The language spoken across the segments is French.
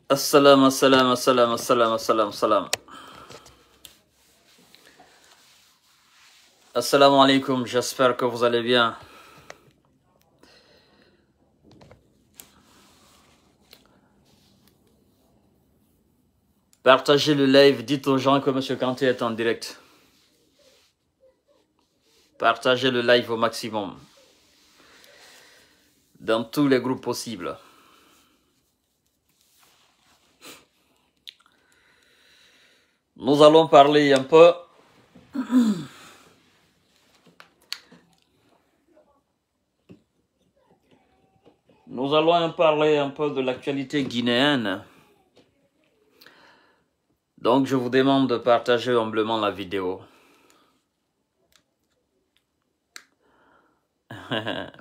Assalamu alaikum, j'espère que vous allez bien. Partagez le live, dites aux gens que M. Kanté est en direct. Partagez le live au maximum. Dans tous les groupes possibles. Nous allons parler un peu de l'actualité guinéenne. Donc, je vous demande de partager humblement la vidéo.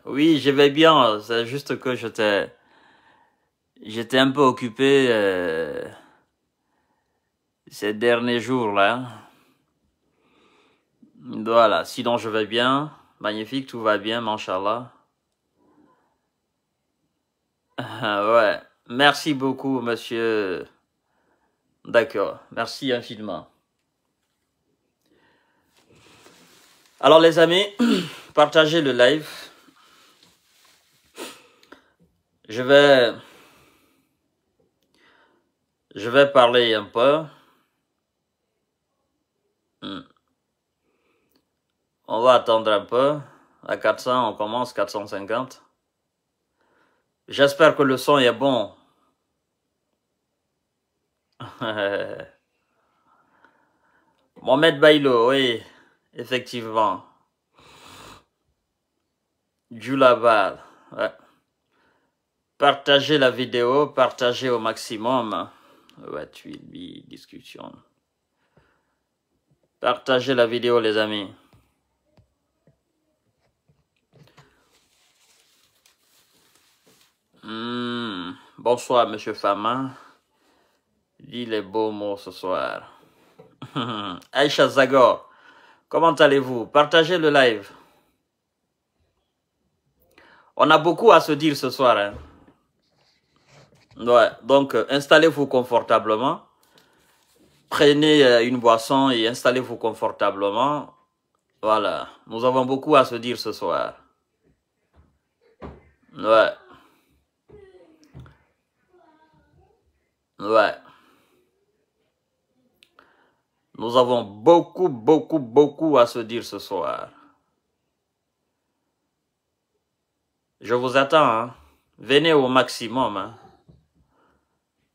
Oui, je vais bien. C'est juste que j'étais un peu occupé ces derniers jours-là. Voilà, sinon je vais bien. Magnifique, tout va bien, Mashallah. Ouais, merci beaucoup, monsieur. D'accord, merci infiniment. Alors les amis, partagez le live. Je vais parler un peu. On va attendre un peu. À 400, on commence, 450. J'espère que le son est bon. Mohamed Bailo, oui, effectivement. Djoulabal, ouais. Partagez la vidéo, partagez au maximum. Ouais, discussion. Partagez la vidéo, les amis. Bonsoir, monsieur Fama. Dis les beaux mots ce soir. Aïcha Zagor, comment allez-vous? Partagez le live. On a beaucoup à se dire ce soir. Hein? Ouais, donc installez-vous confortablement. Prenez une boisson et installez-vous confortablement. Voilà, nous avons beaucoup à se dire ce soir. Ouais. Ouais. Nous avons beaucoup à se dire ce soir. Je vous attends, hein. Venez au maximum, hein.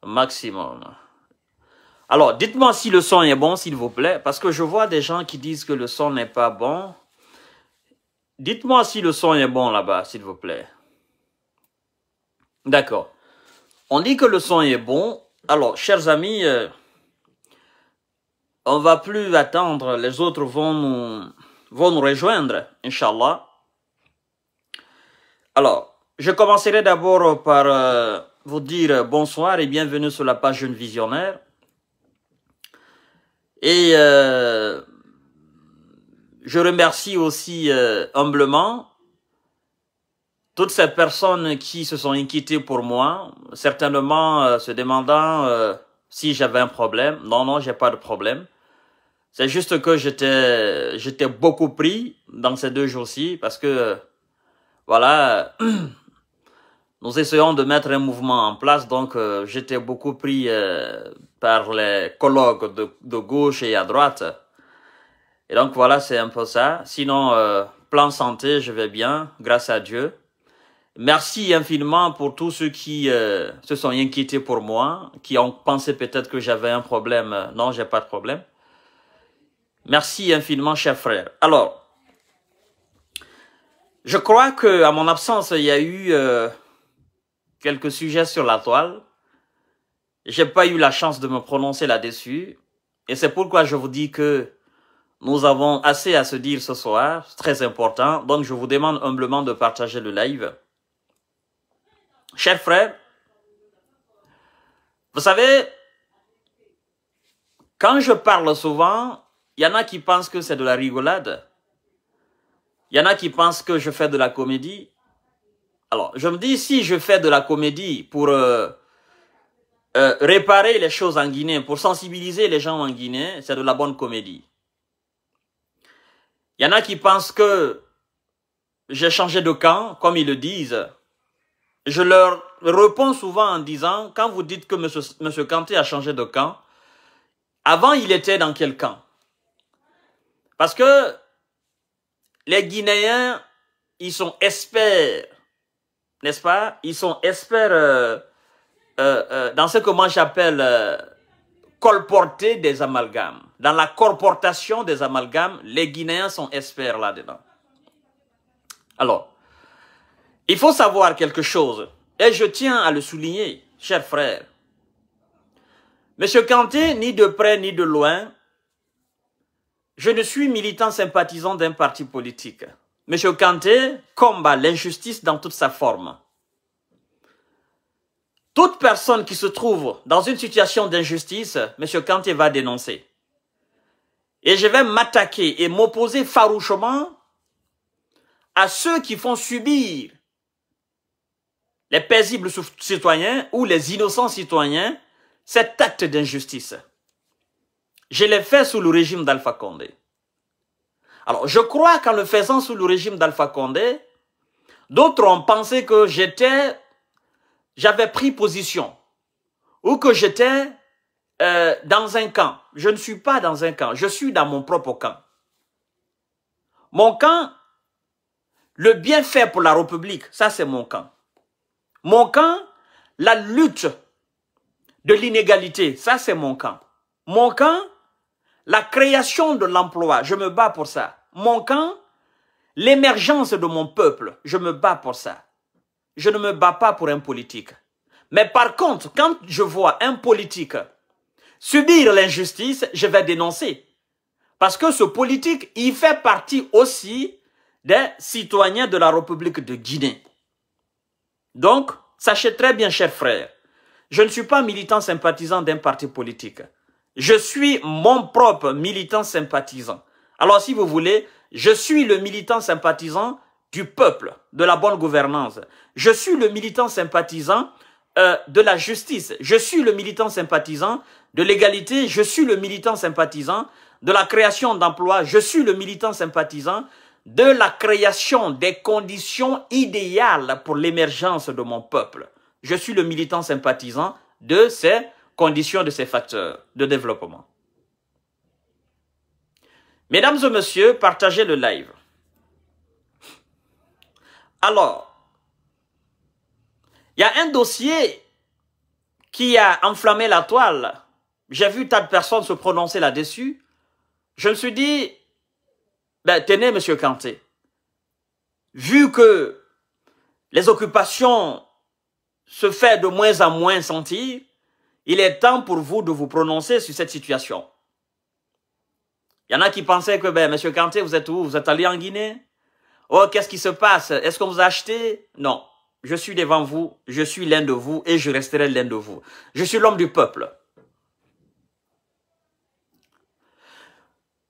Au maximum. Alors, dites-moi si le son est bon, s'il vous plaît, parce que je vois des gens qui disent que le son n'est pas bon. Dites-moi si le son est bon là-bas, s'il vous plaît. D'accord. On dit que le son est bon. Alors, chers amis, on ne va plus attendre. Les autres vont nous rejoindre, Inch'Allah. Alors, je commencerai d'abord par vous dire bonsoir et bienvenue sur la page Jeune Visionnaire. Et je remercie aussi humblement toutes ces personnes qui se sont inquiétées pour moi, certainement se demandant si j'avais un problème. Non, j'ai pas de problème. C'est juste que j'étais beaucoup pris dans ces 2 jours-ci parce que, voilà, nous essayons de mettre un mouvement en place. Donc, j'étais beaucoup pris par les colloques de gauche et à droite. Et donc, voilà, c'est un peu ça. Sinon, plan santé, je vais bien, grâce à Dieu. Merci infiniment pour tous ceux qui se sont inquiétés pour moi, qui ont pensé peut-être que j'avais un problème. Non, j'ai pas de problème. Merci infiniment, chers frères. Alors, je crois que à mon absence, il y a eu quelques sujets sur la toile. J'ai pas eu la chance de me prononcer là-dessus. Et c'est pourquoi je vous dis que nous avons assez à se dire ce soir. C'est très important. Donc, je vous demande humblement de partager le live. chers frères, vous savez, quand je parle souvent, il y en a qui pensent que c'est de la rigolade. Il y en a qui pensent que je fais de la comédie. Alors, je me dis, si je fais de la comédie pour réparer les choses en Guinée, pour sensibiliser les gens en Guinée, c'est de la bonne comédie. Il y en a qui pensent que j'ai changé de camp, comme ils le disent. Je leur réponds souvent en disant, quand vous dites que M. Kanté a changé de camp, avant il était dans quel camp? Parce que les Guinéens, ils sont experts, n'est-ce pas? Ils sont experts dans ce que moi j'appelle colporter des amalgames. Dans la colportation des amalgames, les Guinéens sont experts là-dedans. Alors, il faut savoir quelque chose, et je tiens à le souligner, chers frères. Monsieur Kanté, ni de près ni de loin, je ne suis militant sympathisant d'un parti politique. Monsieur Kanté combat l'injustice dans toute sa forme. Toute personne qui se trouve dans une situation d'injustice, Monsieur Kanté va dénoncer. Et je vais m'attaquer et m'opposer farouchement à ceux qui font subir les paisibles citoyens ou les innocents citoyens cet acte d'injustice. Je l'ai fait sous le régime d'Alpha Condé. Alors, je crois qu'en le faisant sous le régime d'Alpha Condé, d'autres ont pensé que j'avais pris position ou que j'étais dans un camp. Je ne suis pas dans un camp, je suis dans mon propre camp. Mon camp, le bienfait pour la République, ça c'est mon camp. Mon camp, la lutte de l'inégalité, ça c'est mon camp. Mon camp, la création de l'emploi, je me bats pour ça. Mon camp, l'émergence de mon peuple, je me bats pour ça. Je ne me bats pas pour un politique. Mais par contre, quand je vois un politique subir l'injustice, je vais dénoncer. Parce que ce politique, il fait partie aussi des citoyens de la République de Guinée. Donc, sachez très bien, chers frères, je ne suis pas militant sympathisant d'un parti politique. Je suis mon propre militant sympathisant. Alors, si vous voulez, je suis le militant sympathisant du peuple, de la bonne gouvernance. Je suis le militant sympathisant de la justice. Je suis le militant sympathisant de l'égalité. Je suis le militant sympathisant de la création d'emplois. Je suis le militant sympathisant de la création des conditions idéales pour l'émergence de mon peuple. Je suis le militant sympathisant de ces conditions, de ces facteurs de développement. Mesdames et messieurs, partagez le live. Alors, il y a un dossier qui a enflammé la toile. J'ai vu tas de personnes se prononcer là-dessus. Je me suis dit, ben, tenez, monsieur Kanté, vu que les occupations se font de moins en moins sentir, il est temps pour vous de vous prononcer sur cette situation. Il y en a qui pensaient que, ben, monsieur Kanté, vous êtes où? Vous êtes allé en Guinée? Oh, qu'est-ce qui se passe? Est-ce qu'on vous a acheté? Non. Je suis devant vous, je suis l'un de vous et je resterai l'un de vous. Je suis l'homme du peuple.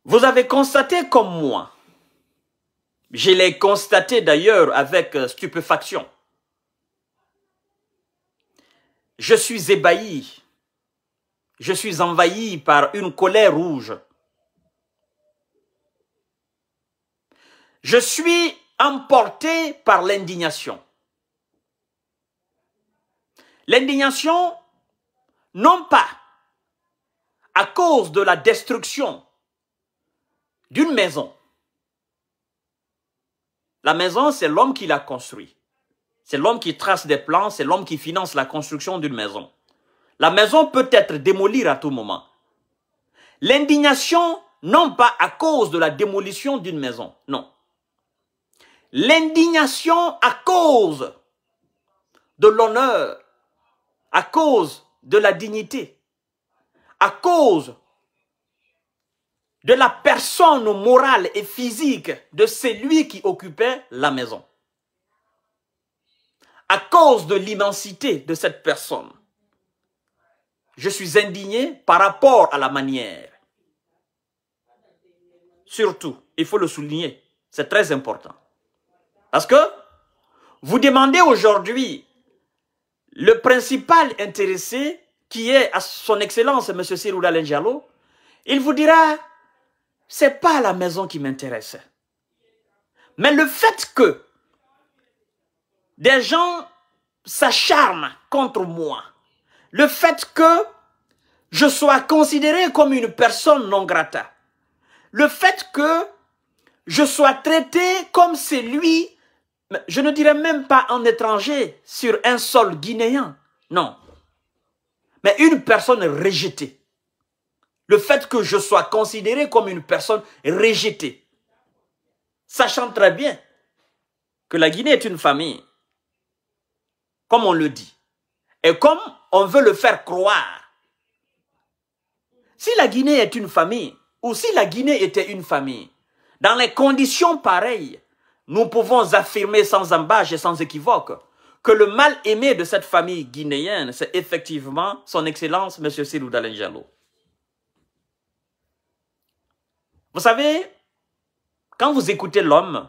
Vous avez constaté comme moi, je l'ai constaté d'ailleurs avec stupéfaction. Je suis ébahi, je suis envahi par une colère rouge. Je suis emporté par l'indignation. L'indignation, non pas à cause de la destruction d'une maison. La maison, c'est l'homme qui l'a construite. C'est l'homme qui trace des plans, c'est l'homme qui finance la construction d'une maison. La maison peut être démolie à tout moment. L'indignation, non pas à cause de la démolition d'une maison, non. L'indignation à cause de l'honneur, à cause de la dignité, à cause de la personne morale et physique de celui qui occupait la maison. à cause de l'immensité de cette personne. Je suis indigné par rapport à la manière. Surtout, il faut le souligner, c'est très important. Parce que vous demandez aujourd'hui le principal intéressé, qui est à son excellence, M. Cellou Dalein Diallo, il vous dira, c'est pas la maison qui m'intéresse. Mais le fait que des gens s'acharnent contre moi, le fait que je sois considéré comme une personne non grata, le fait que je sois traité comme celui, je ne dirais même pas un étranger sur un sol guinéen, non, mais une personne rejetée. Le fait que je sois considéré comme une personne rejetée, sachant très bien que la Guinée est une famille, comme on le dit, et comme on veut le faire croire. Si la Guinée est une famille, ou si la Guinée était une famille, dans les conditions pareilles, nous pouvons affirmer sans embâche et sans équivoque que le mal-aimé de cette famille guinéenne, c'est effectivement son Excellence, M. Cellou Dalein Diallo. Vous savez, quand vous écoutez l'homme,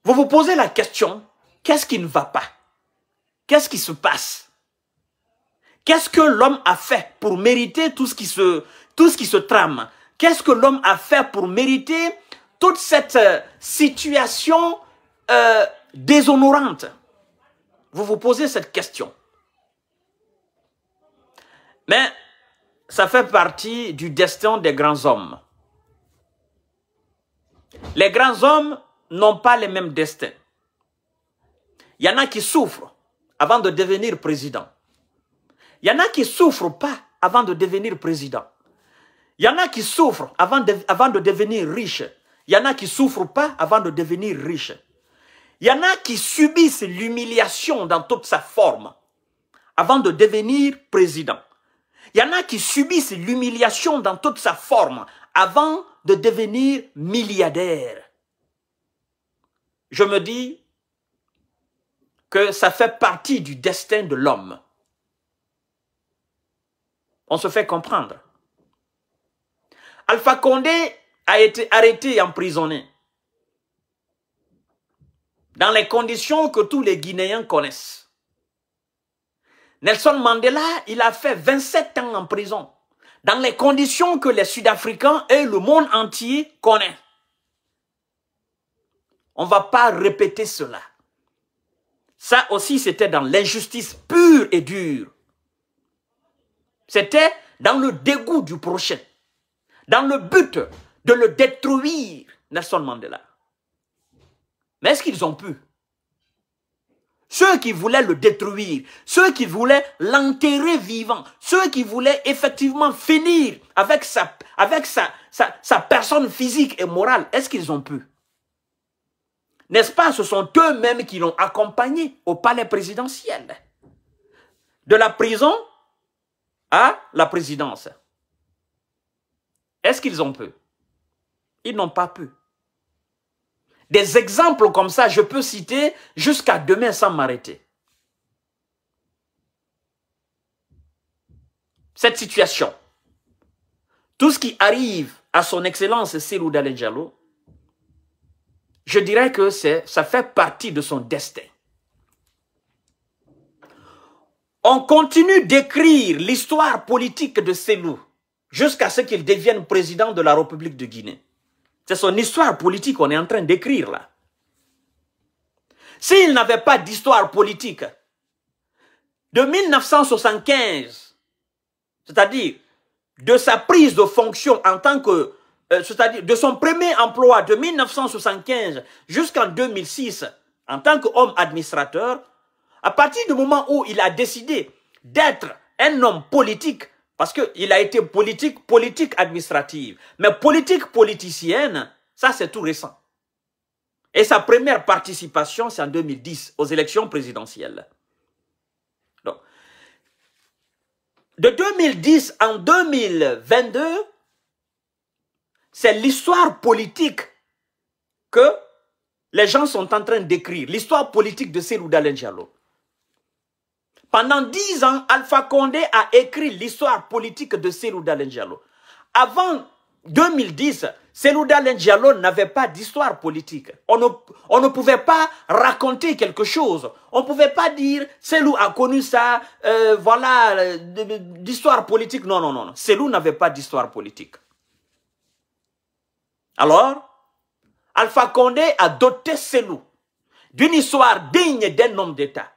vous vous posez la question, qu'est-ce qui ne va pas? Qu'est-ce qui se passe? Qu'est-ce que l'homme a fait pour mériter tout ce qui se trame? Qu'est-ce que l'homme a fait pour mériter toute cette situation déshonorante? Vous vous posez cette question. Mais ça fait partie du destin des grands hommes. Les grands hommes n'ont pas les mêmes destins. Il y en a qui souffrent avant de devenir président. Il y en a qui ne souffrent pas avant de devenir président. Il y en a qui souffrent avant de devenir riche. Il y en a qui ne souffrent pas avant de devenir riche. Il y en a qui subissent l'humiliation dans toute sa forme avant de devenir président. Il y en a qui subissent l'humiliation dans toute sa forme avant de devenir milliardaire. Je me dis que ça fait partie du destin de l'homme. On se fait comprendre. Alpha Condé a été arrêté et emprisonné dans les conditions que tous les Guinéens connaissent. Nelson Mandela, il a fait 27 ans en prison, dans les conditions que les Sud-Africains et le monde entier connaissent. On ne va pas répéter cela. Ça aussi, c'était dans l'injustice pure et dure. C'était dans le dégoût du prochain, dans le but de le détruire, Nelson Mandela. Mais est-ce qu'ils ont pu? Ceux qui voulaient le détruire, ceux qui voulaient l'enterrer vivant, ceux qui voulaient effectivement finir avec sa personne physique et morale, est-ce qu'ils ont pu? N'est-ce pas, ce sont eux-mêmes qui l'ont accompagné au palais présidentiel. De la prison à la présidence. Est-ce qu'ils ont pu? Ils n'ont pas pu. Des exemples comme ça, je peux citer jusqu'à demain sans m'arrêter. Cette situation, tout ce qui arrive à son Excellence Cellou Dalein Diallo, je dirais que ça fait partie de son destin. On continue d'écrire l'histoire politique de Cellou jusqu'à ce qu'il devienne président de la République de Guinée. C'est son histoire politique qu'on est en train d'écrire là. S'il n'avait pas d'histoire politique, de 1975, c'est-à-dire de sa prise de fonction en tant que, c'est-à-dire de son premier emploi de 1975 jusqu'en 2006, en tant qu'homme administrateur, à partir du moment où il a décidé d'être un homme politique, parce qu'il a été politique administrative, mais politique politicienne, ça c'est tout récent. Et sa première participation, c'est en 2010, aux élections présidentielles. Donc, de 2010 en 2022, c'est l'histoire politique que les gens sont en train d'écrire l'histoire politique de Cellou Dalein Diallo. Pendant 10 ans, Alpha Condé a écrit l'histoire politique de Cellou Dalein Diallo. Avant 2010, Cellou Dalein Diallo n'avait pas d'histoire politique. On ne pouvait pas raconter quelque chose. On ne pouvait pas dire Cellou a connu ça, voilà, d'histoire politique. Non, non, non. Cellou n'avait pas d'histoire politique. Alors, Alpha Condé a doté Cellou d'une histoire digne d'un homme d'État,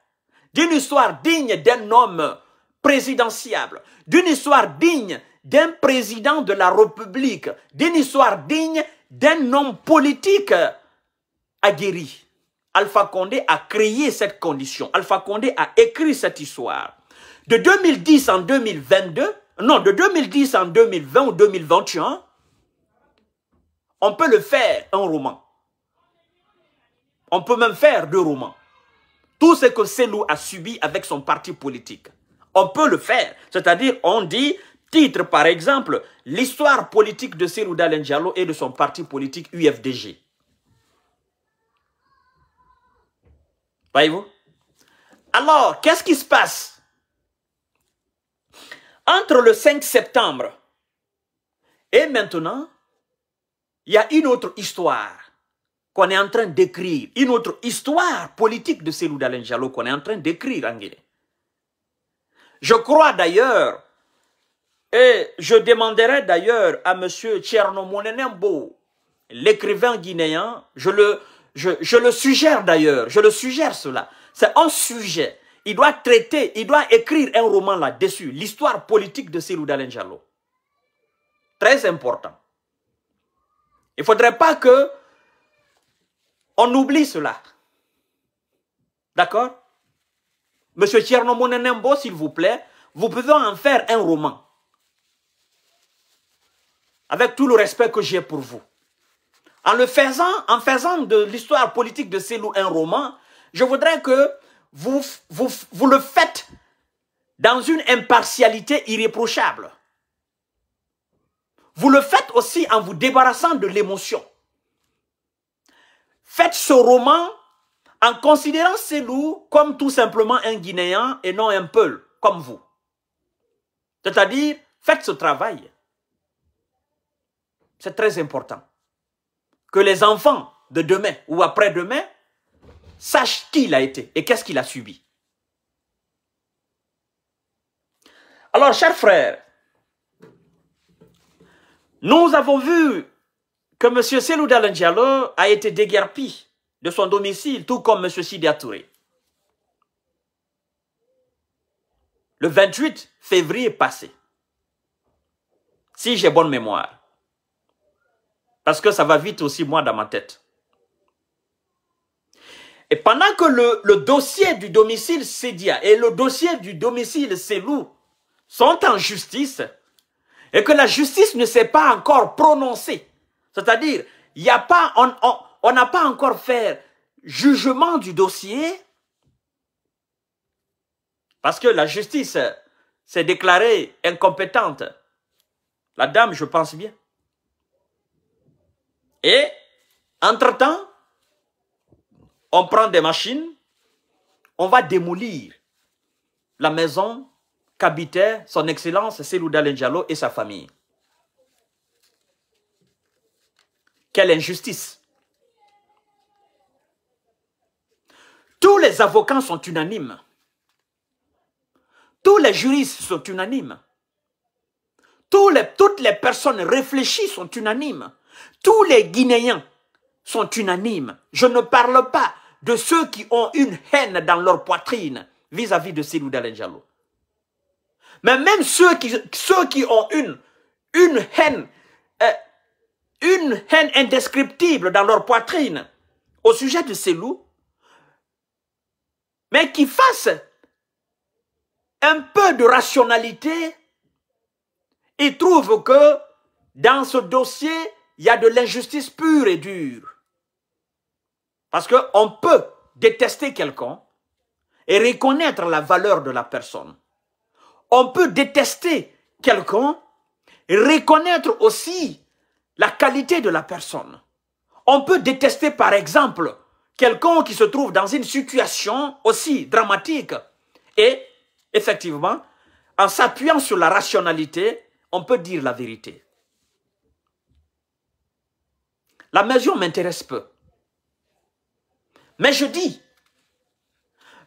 d'une histoire digne d'un homme présidentiable, d'une histoire digne d'un président de la République, d'une histoire digne d'un homme politique aguerri. Alpha Condé a créé cette condition. Alpha Condé a écrit cette histoire. De 2010 en 2022, non, de 2010 en 2020 ou 2021, on peut le faire un roman. On peut même faire 2 romans. Tout ce que Cellou a subi avec son parti politique. On peut le faire. C'est-à-dire, on dit, titre par exemple, l'histoire politique de Cellou Dalein Diallo et de son parti politique UFDG. Voyez-vous? Alors, qu'est-ce qui se passe? Entre le 5 septembre et maintenant, il y a une autre histoire qu'on est en train d'écrire, une autre histoire politique de Cellou Dalein Diallo qu'on est en train d'écrire en Guinée. Je crois d'ailleurs, et je demanderai d'ailleurs à M. Thierno Monenembo, l'écrivain guinéen, je le suggère d'ailleurs, je le suggère cela. C'est un sujet. Il doit traiter, il doit écrire un roman là-dessus, l'histoire politique de Cellou Dalein Diallo. Très important. Il ne faudrait pas que on oublie cela. D'accord? Monsieur Thierno Monenembo, s'il vous plaît, vous pouvez en faire un roman. Avec tout le respect que j'ai pour vous. En faisant de l'histoire politique de Cellou un roman, je voudrais que vous le faites dans une impartialité irréprochable. Vous le faites aussi en vous débarrassant de l'émotion. Faites ce roman en considérant Cellou comme tout simplement un Guinéen et non un Peul, comme vous. C'est-à-dire, faites ce travail. C'est très important. Que les enfants de demain ou après-demain sachent qui il a été et qu'est-ce qu'il a subi. Alors, chers frères, nous avons vu que M. Cellou Dalein Diallo a été déguerpi de son domicile, tout comme M. Sidya Touré. Le 28 février passé, si j'ai bonne mémoire, parce que ça va vite aussi moi dans ma tête. Et pendant que le dossier du domicile Sidya et le dossier du domicile Cellou sont en justice, et que la justice ne s'est pas encore prononcée, c'est-à-dire, on n'a pas encore fait jugement du dossier, parce que la justice s'est déclarée incompétente. La dame, je pense bien. Et, entre-temps, on prend des machines, on va démolir la maison qu'habitait son Excellence Cellou Dalein Diallo et sa famille. Quelle injustice! Tous les avocats sont unanimes. Tous les juristes sont unanimes. Toutes les personnes réfléchies sont unanimes. Tous les Guinéens sont unanimes. Je ne parle pas de ceux qui ont une haine dans leur poitrine vis-à-vis de Cellou Dalein Diallo. Mais même ceux qui ont une haine indescriptible dans leur poitrine au sujet de Cellou, mais qui fassent un peu de rationalité, ils trouvent que dans ce dossier, il y a de l'injustice pure et dure. Parce qu'on peut détester quelqu'un et reconnaître la valeur de la personne. On peut détester quelqu'un et reconnaître aussi la qualité de la personne. On peut détester par exemple quelqu'un qui se trouve dans une situation aussi dramatique. Et, effectivement, en s'appuyant sur la rationalité, on peut dire la vérité. La mesure m'intéresse peu. Mais je dis,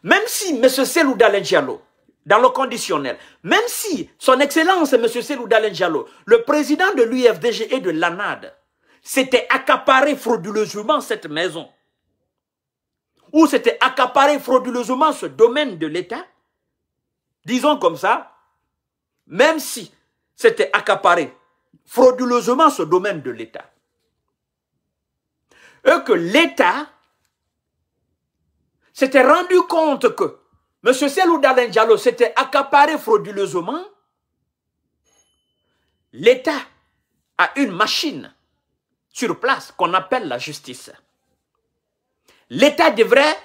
même si M. Cellou Dalein Diallo, dans le conditionnel, même si son Excellence M. Cellou Dalein Diallo, le président de l'UFDG et de l'ANAD, s'était accaparé frauduleusement cette maison, ou s'était accaparé frauduleusement ce domaine de l'État, disons comme ça, même si c'était accaparé frauduleusement ce domaine de l'État, et que l'État s'était rendu compte que M. Cellou Dalein Diallo s'était accaparé frauduleusement, l'État a une machine sur place qu'on appelle la justice. L'État devrait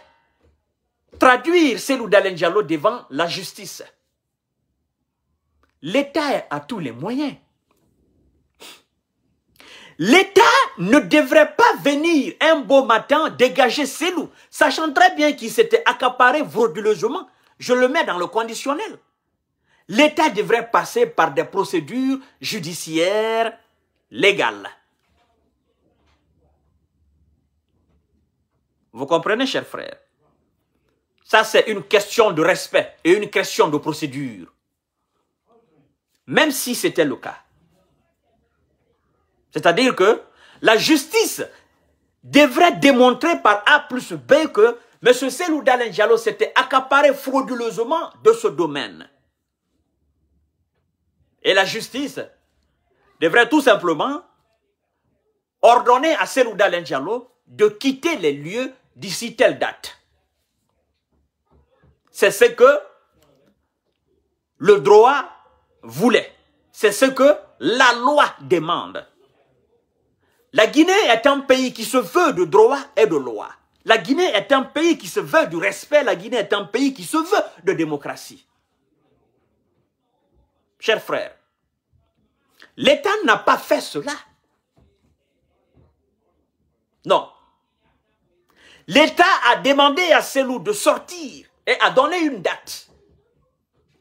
traduire Cellou Dalein Diallo devant la justice. L'État a tous les moyens. L'État ne devrait pas venir un beau matin dégager Cellou, sachant très bien qu'il s'était accaparé frauduleusement. Je le mets dans le conditionnel. L'État devrait passer par des procédures judiciaires légales. Vous comprenez, chers frères? Ça, c'est une question de respect et une question de procédure. Même si c'était le cas. C'est-à-dire que la justice devrait démontrer par A plus B que M. Cellou Dalein Diallo s'était accaparé frauduleusement de ce domaine. Et la justice devrait tout simplement ordonner à Cellou Dalein Diallo de quitter les lieux d'ici telle date. C'est ce que le droit voulait. C'est ce que la loi demande. La Guinée est un pays qui se veut de droit et de loi. La Guinée est un pays qui se veut du respect. La Guinée est un pays qui se veut de démocratie. Chers frères, l'État n'a pas fait cela. Non. L'État a demandé à Cellou de sortir et a donné une date.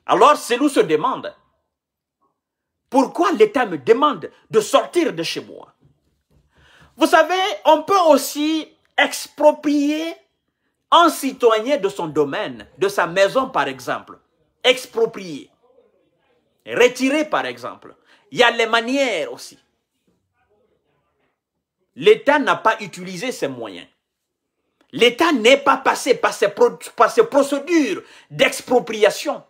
Alors Cellou se demande, pourquoi l'État me demande de sortir de chez moi? Vous savez, on peut aussi exproprier un citoyen de son domaine, de sa maison par exemple. Exproprier. Retirer par exemple. Il y a les manières aussi. L'État n'a pas utilisé ses moyens. L'État n'est pas passé par ces procédures d'expropriation.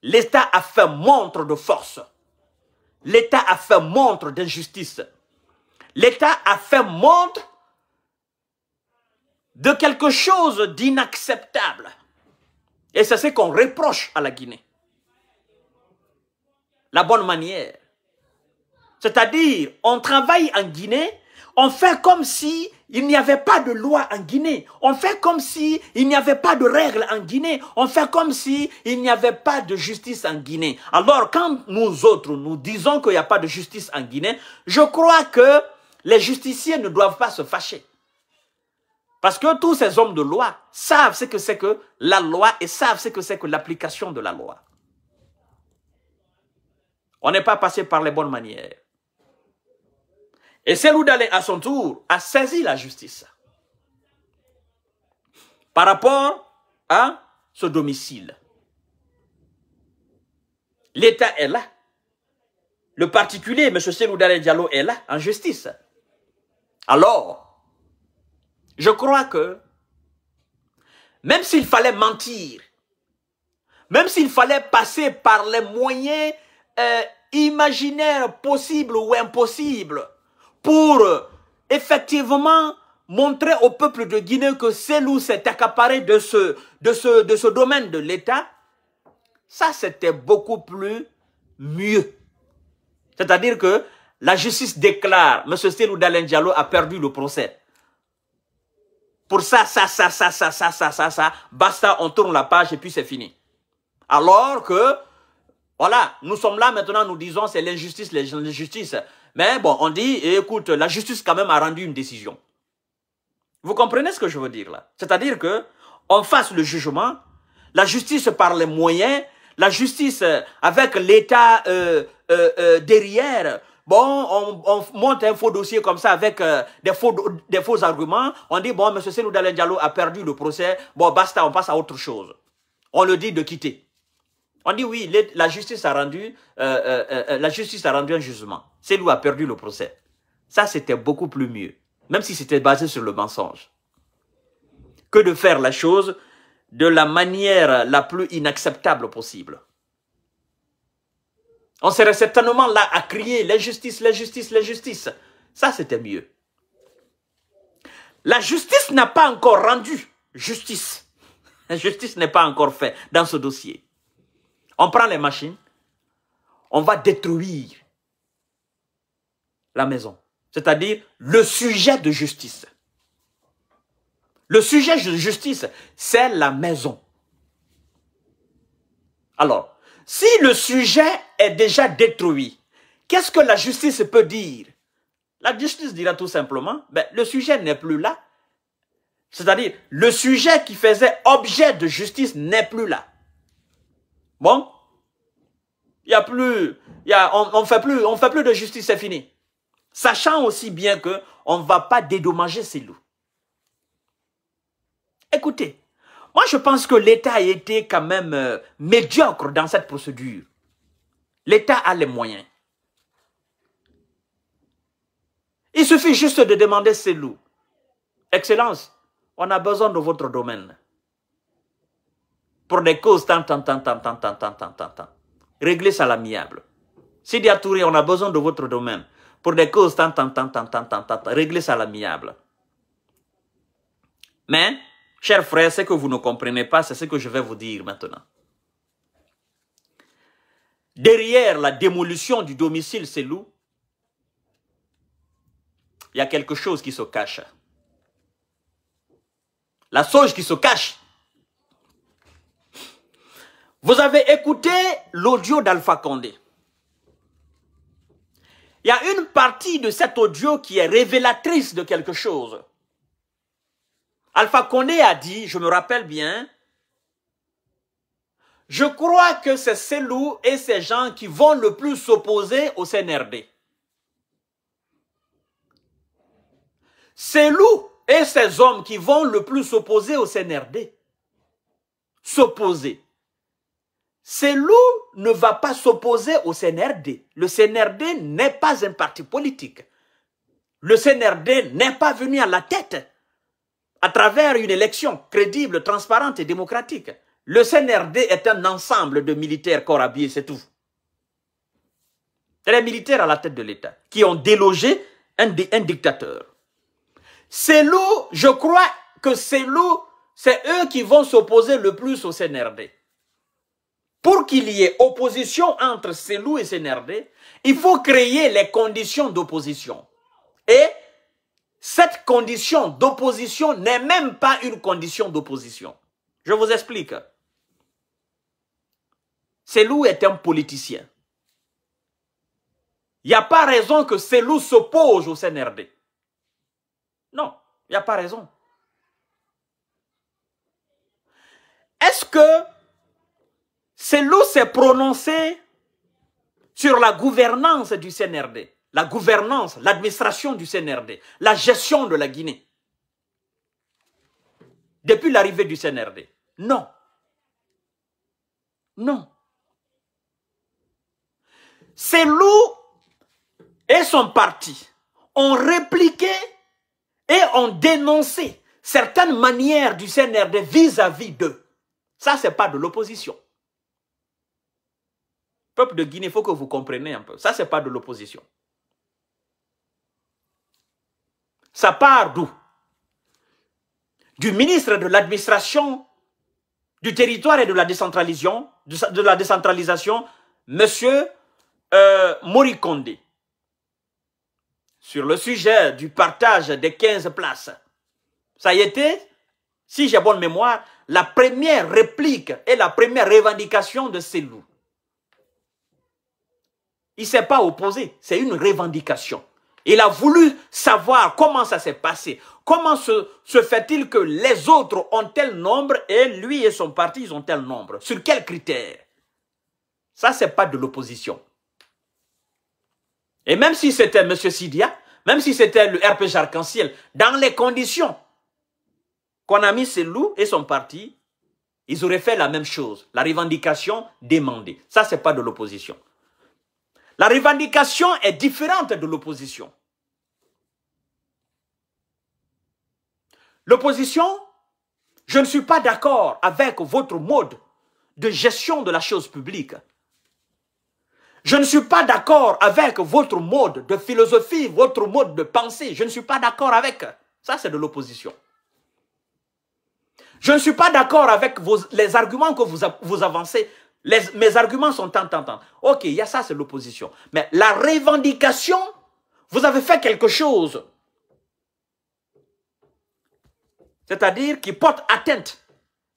L'État a fait montre de force. L'État a fait montre d'injustice. L'État a fait montre de quelque chose d'inacceptable. Et c'est ce qu'on reproche à la Guinée. La bonne manière. C'est-à-dire, on travaille en Guinée, on fait comme si il n'y avait pas de loi en Guinée. On fait comme si il n'y avait pas de règles en Guinée. On fait comme si il n'y avait pas de justice en Guinée. Alors, quand nous autres, nous disons qu'il n'y a pas de justice en Guinée, je crois que les justiciers ne doivent pas se fâcher. Parce que tous ces hommes de loi savent ce que c'est que la loi et savent ce que c'est que l'application de la loi. On n'est pas passé par les bonnes manières. Et Cellou Dalein, à son tour, a saisi la justice par rapport à ce domicile. L'État est là. Le particulier, M. Cellou Dalein Diallo, est là, en justice. Alors, je crois que, même s'il fallait mentir, même s'il fallait passer par les moyens imaginaires possibles ou impossibles, pour effectivement montrer au peuple de Guinée que Cellou s'est accaparé de ce domaine de l'État, ça c'était beaucoup plus mieux. C'est-à-dire que la justice déclare, M. Cellou Dalein Diallo a perdu le procès. Pour ça, basta, on tourne la page et puis c'est fini. Alors que, voilà, nous sommes là maintenant, nous disons c'est l'injustice. Mais bon, on dit, écoute, la justice quand même a rendu une décision. Vous comprenez ce que je veux dire là? C'est-à-dire que on fasse le jugement, la justice par les moyens, la justice avec l'État derrière. Bon, on monte un faux dossier comme ça avec des faux arguments. On dit, bon, M. Cellou Dalein Diallo a perdu le procès. Bon, basta, on passe à autre chose. On le dit de quitter. On dit, oui, la justice a rendu un jugement. Cellou a perdu le procès. Ça, c'était beaucoup plus mieux. Même si c'était basé sur le mensonge. Que de faire la chose de la manière la plus inacceptable possible. On serait certainement là à crier l'injustice, l'injustice, l'injustice. Ça, c'était mieux. La justice n'a pas encore rendu justice. La justice n'est pas encore faite dans ce dossier. On prend les machines, on va détruire la maison. C'est-à-dire le sujet de justice. Le sujet de justice, c'est la maison. Alors, si le sujet est déjà détruit, qu'est-ce que la justice peut dire? La justice dira tout simplement, ben, le sujet n'est plus là. C'est-à-dire, le sujet qui faisait objet de justice n'est plus là. Bon, il y a plus, on fait plus de justice, c'est fini. Sachant aussi bien que on ne va pas dédommager ces loups. Écoutez, moi je pense que l'État a été quand même médiocre dans cette procédure. L'État a les moyens. Il suffit juste de demander ces loups. Excellence, on a besoin de votre domaine. Pour des causes tant. Réglez ça à l'amiable. Sidi Touré, on a besoin de votre domaine. Pour des causes tant. Réglez ça à l'amiable. Mais, chers frères, ce que vous ne comprenez pas, c'est ce que je vais vous dire maintenant. Derrière la démolition du domicile Cellou, il y a quelque chose qui se cache. La sauge qui se cache. Vous avez écouté l'audio d'Alpha Condé. Il y a une partie de cet audio qui est révélatrice de quelque chose. Alpha Condé a dit, je me rappelle bien, je crois que c'est Cellou et ces gens qui vont le plus s'opposer au CNRD. Cellou et ces hommes qui vont le plus s'opposer au CNRD. S'opposer. Cellou ne va pas s'opposer au CNRD. Le CNRD n'est pas un parti politique. Le CNRD n'est pas venu à la tête à travers une élection crédible, transparente et démocratique. Le CNRD est un ensemble de militaires corps habillés, c'est tout. C'est les militaires à la tête de l'État qui ont délogé un dictateur. Cellou, je crois que Cellou, c'est eux qui vont s'opposer le plus au CNRD. Pour qu'il y ait opposition entre Cellou et CNRD, il faut créer les conditions d'opposition. Et cette condition d'opposition n'est même pas une condition d'opposition. Je vous explique. Cellou est un politicien. Il n'y a pas raison que Cellou s'oppose au CNRD. Non, il n'y a pas raison. Est-ce que Cellou s'est prononcé sur la gouvernance du CNRD, la gouvernance, l'administration du CNRD, la gestion de la Guinée, depuis l'arrivée du CNRD? Non. Non. Cellou et son parti ont répliqué et ont dénoncé certaines manières du CNRD vis-à-vis d'eux. Ça, ce n'est pas de l'opposition. Peuple de Guinée, il faut que vous compreniez un peu. Ça, ce n'est pas de l'opposition. Ça part d'où? Du ministre de l'administration, du territoire et de la décentralisation, monsieur Mori Condé, sur le sujet du partage des 15 places. Ça y était, si j'ai bonne mémoire, la première réplique et la première revendication de Cellou. Il ne s'est pas opposé, c'est une revendication. Il a voulu savoir comment ça s'est passé. Comment se fait-il que les autres ont tel nombre et lui et son parti, ils ont tel nombre? Sur quels critères? Ça, c'est pas de l'opposition. Et même si c'était M. Sidia, même si c'était le RPG Arc-en-Ciel, dans les conditions qu'on a mis Selou et son parti, ils auraient fait la même chose. La revendication demandée. Ça, c'est pas de l'opposition. La revendication est différente de l'opposition. L'opposition, je ne suis pas d'accord avec votre mode de gestion de la chose publique. Je ne suis pas d'accord avec votre mode de philosophie, votre mode de pensée. Je ne suis pas d'accord avec. Ça, c'est de l'opposition. Je ne suis pas d'accord avec les arguments que vous avancez. Mes arguments sont tant. Ok, il y a ça, c'est l'opposition. Mais la revendication, vous avez fait quelque chose. C'est-à-dire qui porte atteinte,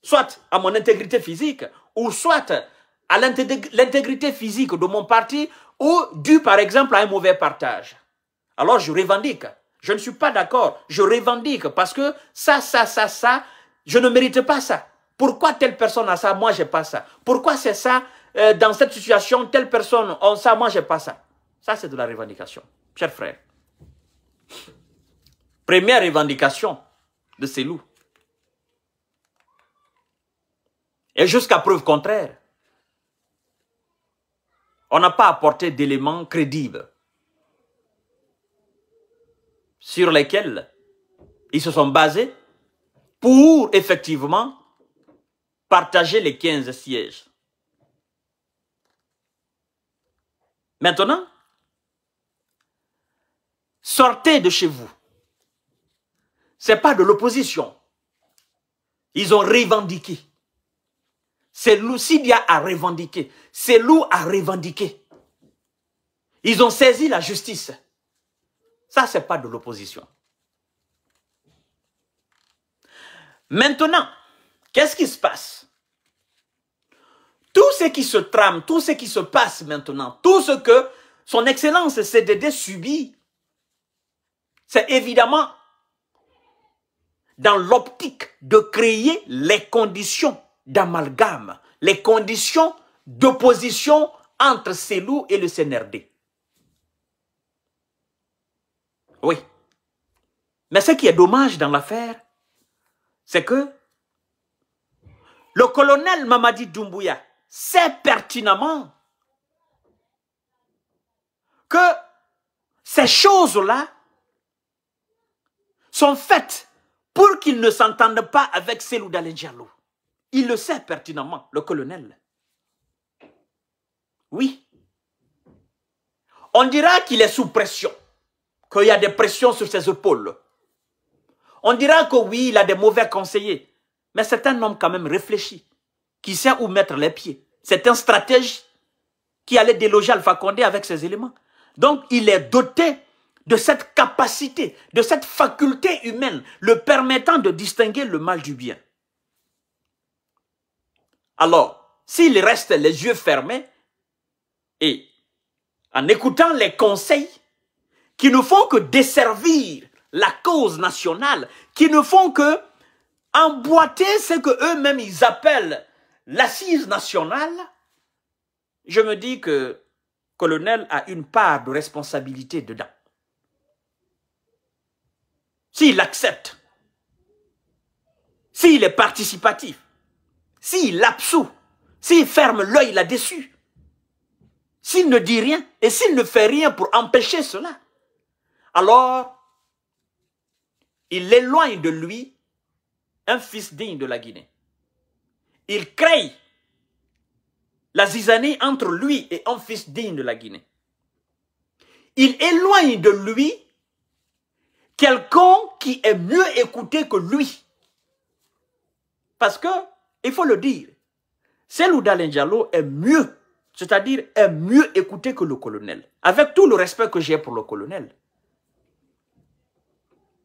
soit à mon intégrité physique, ou soit à l'intégrité physique de mon parti, ou dû par exemple à un mauvais partage. Alors je revendique. Je ne suis pas d'accord. Je revendique parce que ça, je ne mérite pas ça. Pourquoi telle personne a ça, moi j'ai pas ça? Pourquoi c'est ça, dans cette situation, telle personne a ça, moi j'ai pas ça? Ça c'est de la revendication, chers frères. Première revendication de Selou. Et jusqu'à preuve contraire, on n'a pas apporté d'éléments crédibles sur lesquels ils se sont basés pour effectivement partager les 15 sièges. Maintenant, sortez de chez vous. Ce n'est pas de l'opposition. Ils ont revendiqué. Selou Sidia a revendiqué. Selou a revendiqué. Ils ont saisi la justice. Ça, ce n'est pas de l'opposition. Maintenant, qu'est-ce qui se passe? Tout ce qui se trame, tout ce qui se passe maintenant, tout ce que son Excellence CDD subit, c'est évidemment dans l'optique de créer les conditions d'amalgame, les conditions d'opposition entre Selou et le CNRD. Oui. Mais ce qui est dommage dans l'affaire, c'est que le colonel Mamadi Doumbouya sait pertinemment que ces choses-là sont faites pour qu'il ne s'entende pas avec Selou Dalein Diallo. Il le sait pertinemment, le colonel. Oui. On dira qu'il est sous pression, qu'il y a des pressions sur ses épaules. On dira que oui, il a des mauvais conseillers. Mais c'est un homme quand même réfléchi, qui sait où mettre les pieds. C'est un stratège qui allait déloger Alpha Condé avec ses éléments. Donc, il est doté de cette capacité, de cette faculté humaine, le permettant de distinguer le mal du bien. Alors, s'il reste les yeux fermés et en écoutant les conseils qui ne font que desservir la cause nationale, qui ne font que emboîter ce que eux-mêmes ils appellent l'assise nationale, je me dis que le colonel a une part de responsabilité dedans. S'il accepte, s'il est participatif, s'il absout, s'il ferme l'œil là-dessus, s'il ne dit rien et s'il ne fait rien pour empêcher cela, alors il éloigne de lui un fils digne de la Guinée. Il crée la zizanie entre lui et un fils digne de la Guinée. Il éloigne de lui quelqu'un qui est mieux écouté que lui. Parce que, il faut le dire, Selou Dalein Diallo est mieux, c'est-à-dire est mieux écouté que le colonel. Avec tout le respect que j'ai pour le colonel.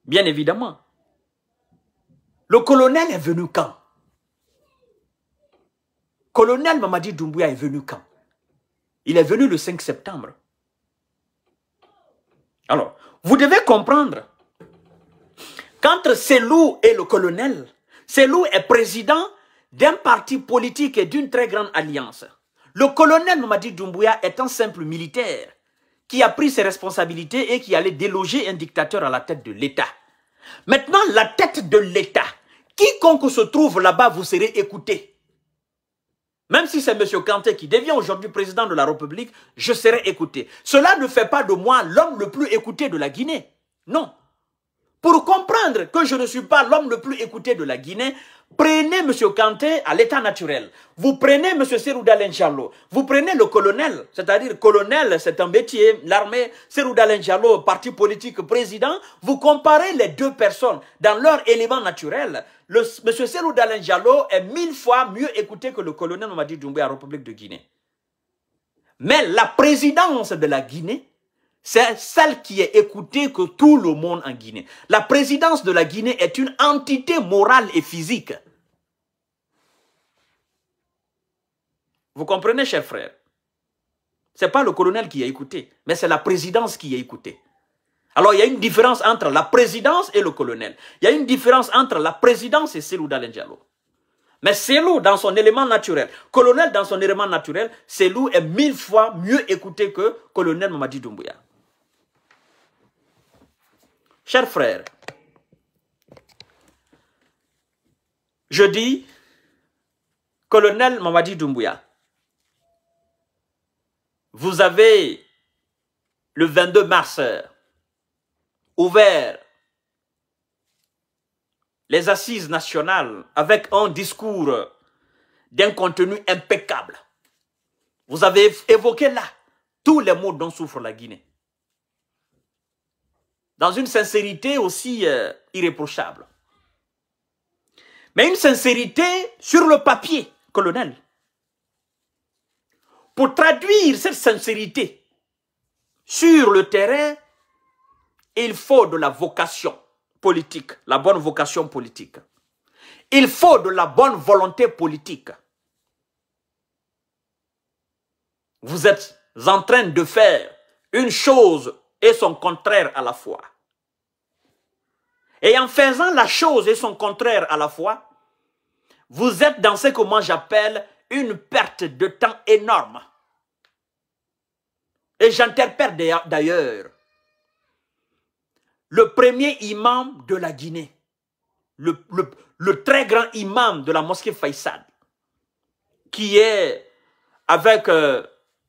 Bien évidemment. Le colonel est venu quand? Colonel Mamadi Doumbouya est venu quand? Il est venu le 5 septembre. Alors, vous devez comprendre qu'entre Selou et le colonel, Selou est président d'un parti politique et d'une très grande alliance. Le colonel Mamadi Doumbouya est un simple militaire qui a pris ses responsabilités et qui allait déloger un dictateur à la tête de l'État. Maintenant, la tête de l'État, quiconque se trouve là-bas, vous serez écouté. Même si c'est M. Kanté qui devient aujourd'hui président de la République, je serai écouté. Cela ne fait pas de moi l'homme le plus écouté de la Guinée. Non. Pour comprendre que je ne suis pas l'homme le plus écouté de la Guinée, prenez M. Kanté à l'état naturel. Vous prenez M. Serouda Lenchalo. Vous prenez le colonel, c'est-à-dire colonel, c'est un métier, l'armée, Serouda Lenchalo, parti politique, président. Vous comparez les deux personnes dans leur élément naturel. M. Serouda Lenchalo est 1000 fois mieux écouté que le colonel Mamadi Doumbouya à la République de Guinée. Mais la présidence de la Guinée, c'est celle qui est écoutée que tout le monde en Guinée. La présidence de la Guinée est une entité morale et physique. Vous comprenez, chers frères? Ce n'est pas le colonel qui est écouté, mais c'est la présidence qui est écoutée. Alors, il y a une différence entre la présidence et le colonel. Il y a une différence entre la présidence et Selou Dalein Diallo. Mais Selou, dans son élément naturel, colonel dans son élément naturel, Selou est 1000 fois mieux écouté que colonel Mamadi Doumbouya. Chers frères, je dis, colonel Mamadi Doumbouya, vous avez, le 22 mars, ouvert les assises nationales avec un discours d'un contenu impeccable. Vous avez évoqué là tous les maux dont souffre la Guinée. Dans une sincérité aussi irréprochable. Mais une sincérité sur le papier, colonel. Pour traduire cette sincérité sur le terrain, il faut de la vocation politique, la bonne vocation politique. Il faut de la bonne volonté politique. Vous êtes en train de faire une chose et son contraire à la fois. Et en faisant la chose et son contraire à la fois, vous êtes dans ce que moi j'appelle une perte de temps énorme. Et j'interpelle d'ailleurs le premier imam de la Guinée, le très grand imam de la mosquée Faïsad, qui est avec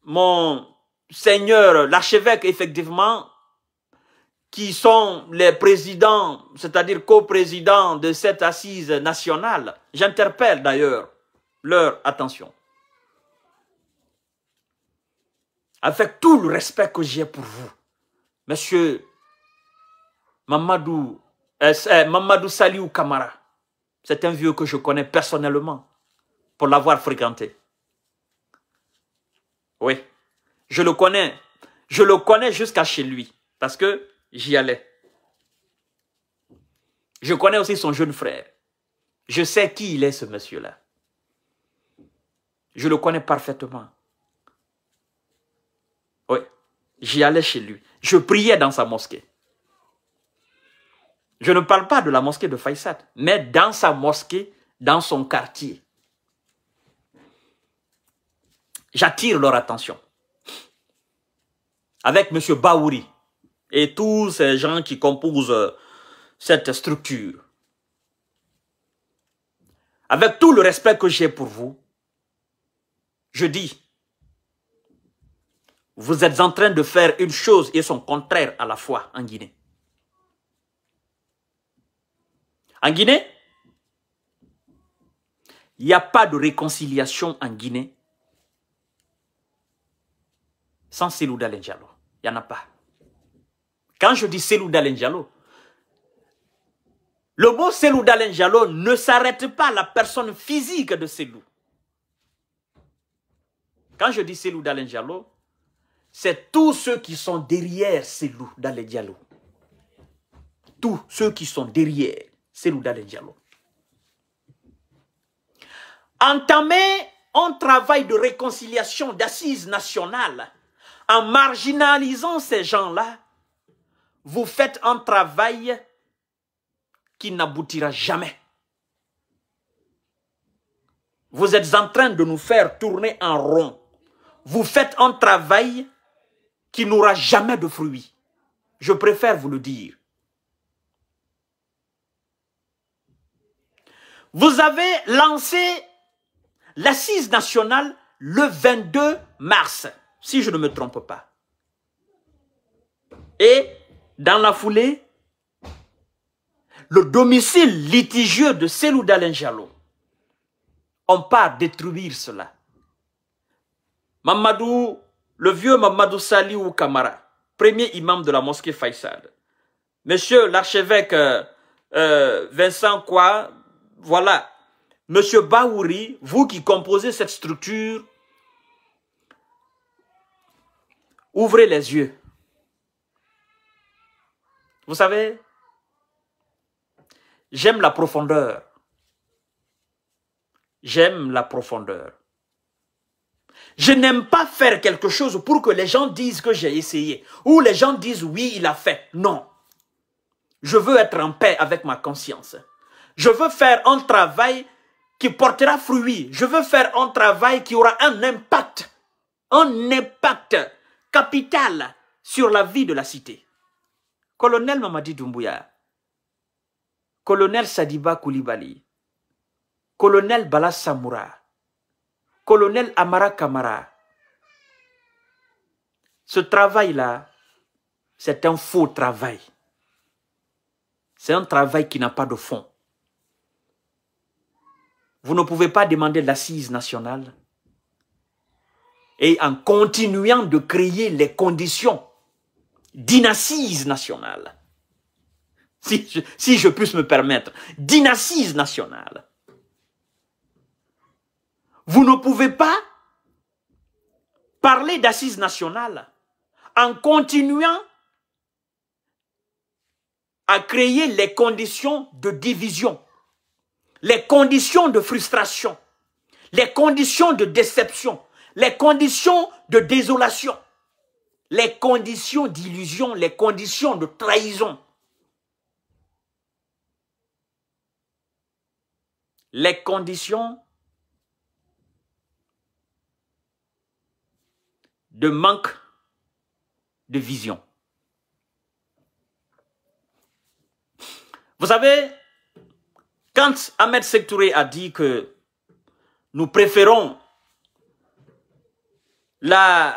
mon seigneur, l'archevêque, effectivement, qui sont les présidents, c'est-à-dire co-présidents de cette assise nationale. J'interpelle d'ailleurs leur attention. Avec tout le respect que j'ai pour vous, monsieur Mamadou Saliou Kamara, c'est un vieux que je connais personnellement pour l'avoir fréquenté. Oui, je le connais jusqu'à chez lui parce que j'y allais. Je connais aussi son jeune frère. Je sais qui il est, ce monsieur-là. Je le connais parfaitement. Oui, j'y allais chez lui. Je priais dans sa mosquée. Je ne parle pas de la mosquée de Faïsad, mais dans sa mosquée, dans son quartier. J'attire leur attention. Avec M. Baouri et tous ces gens qui composent cette structure. Avec tout le respect que j'ai pour vous, je dis, vous êtes en train de faire une chose et son contraire à la fois en Guinée. En Guinée, il n'y a pas de réconciliation en Guinée sans Selou Dalein Diallo. Il n'y en a pas. Quand je dis Selou Dalein Diallo, le mot Selou Dalein Diallo ne s'arrête pas à la personne physique de Selou. Quand je dis Selou Dalein Diallo, c'est tous ceux qui sont derrière Selou Dalein Diallo. Tous ceux qui sont derrière Selou Dalein Diallo. Entamer un travail de réconciliation, d'assises nationales, en marginalisant ces gens-là, vous faites un travail qui n'aboutira jamais. Vous êtes en train de nous faire tourner en rond. Vous faites un travail qui n'aura jamais de fruits. Je préfère vous le dire. Vous avez lancé l'assise nationale le 22 mars, si je ne me trompe pas. Et dans la foulée, le domicile litigieux de Cellou Dalein Diallo, on part détruire cela. Mamadou, le vieux Mamadou Saliou Kamara, premier imam de la mosquée Faïsal. Monsieur l'archevêque Vincent Kwa, voilà. Monsieur Baouri, vous qui composez cette structure, ouvrez les yeux. Vous savez, j'aime la profondeur. J'aime la profondeur. Je n'aime pas faire quelque chose pour que les gens disent que j'ai essayé. Ou les gens disent oui, il a fait. Non. Je veux être en paix avec ma conscience. Je veux faire un travail qui portera fruit. Je veux faire un travail qui aura un impact capital sur la vie de la cité. Colonel Mamadi Doumbouya, colonel Sadiba Koulibaly, colonel Bala Samoura, colonel Amara Kamara. Ce travail-là, c'est un faux travail. C'est un travail qui n'a pas de fond. Vous ne pouvez pas demander l'assise nationale et en continuant de créer les conditions d'une assise nationale, si je puisse me permettre, d'une assise nationale. Vous ne pouvez pas parler d'assise nationale en continuant à créer les conditions de division, les conditions de frustration, les conditions de déception, les conditions de désolation, les conditions d'illusion, les conditions de trahison. Les conditions de manque de vision. Vous savez, quand Ahmed Sékou Touré a dit que nous préférons la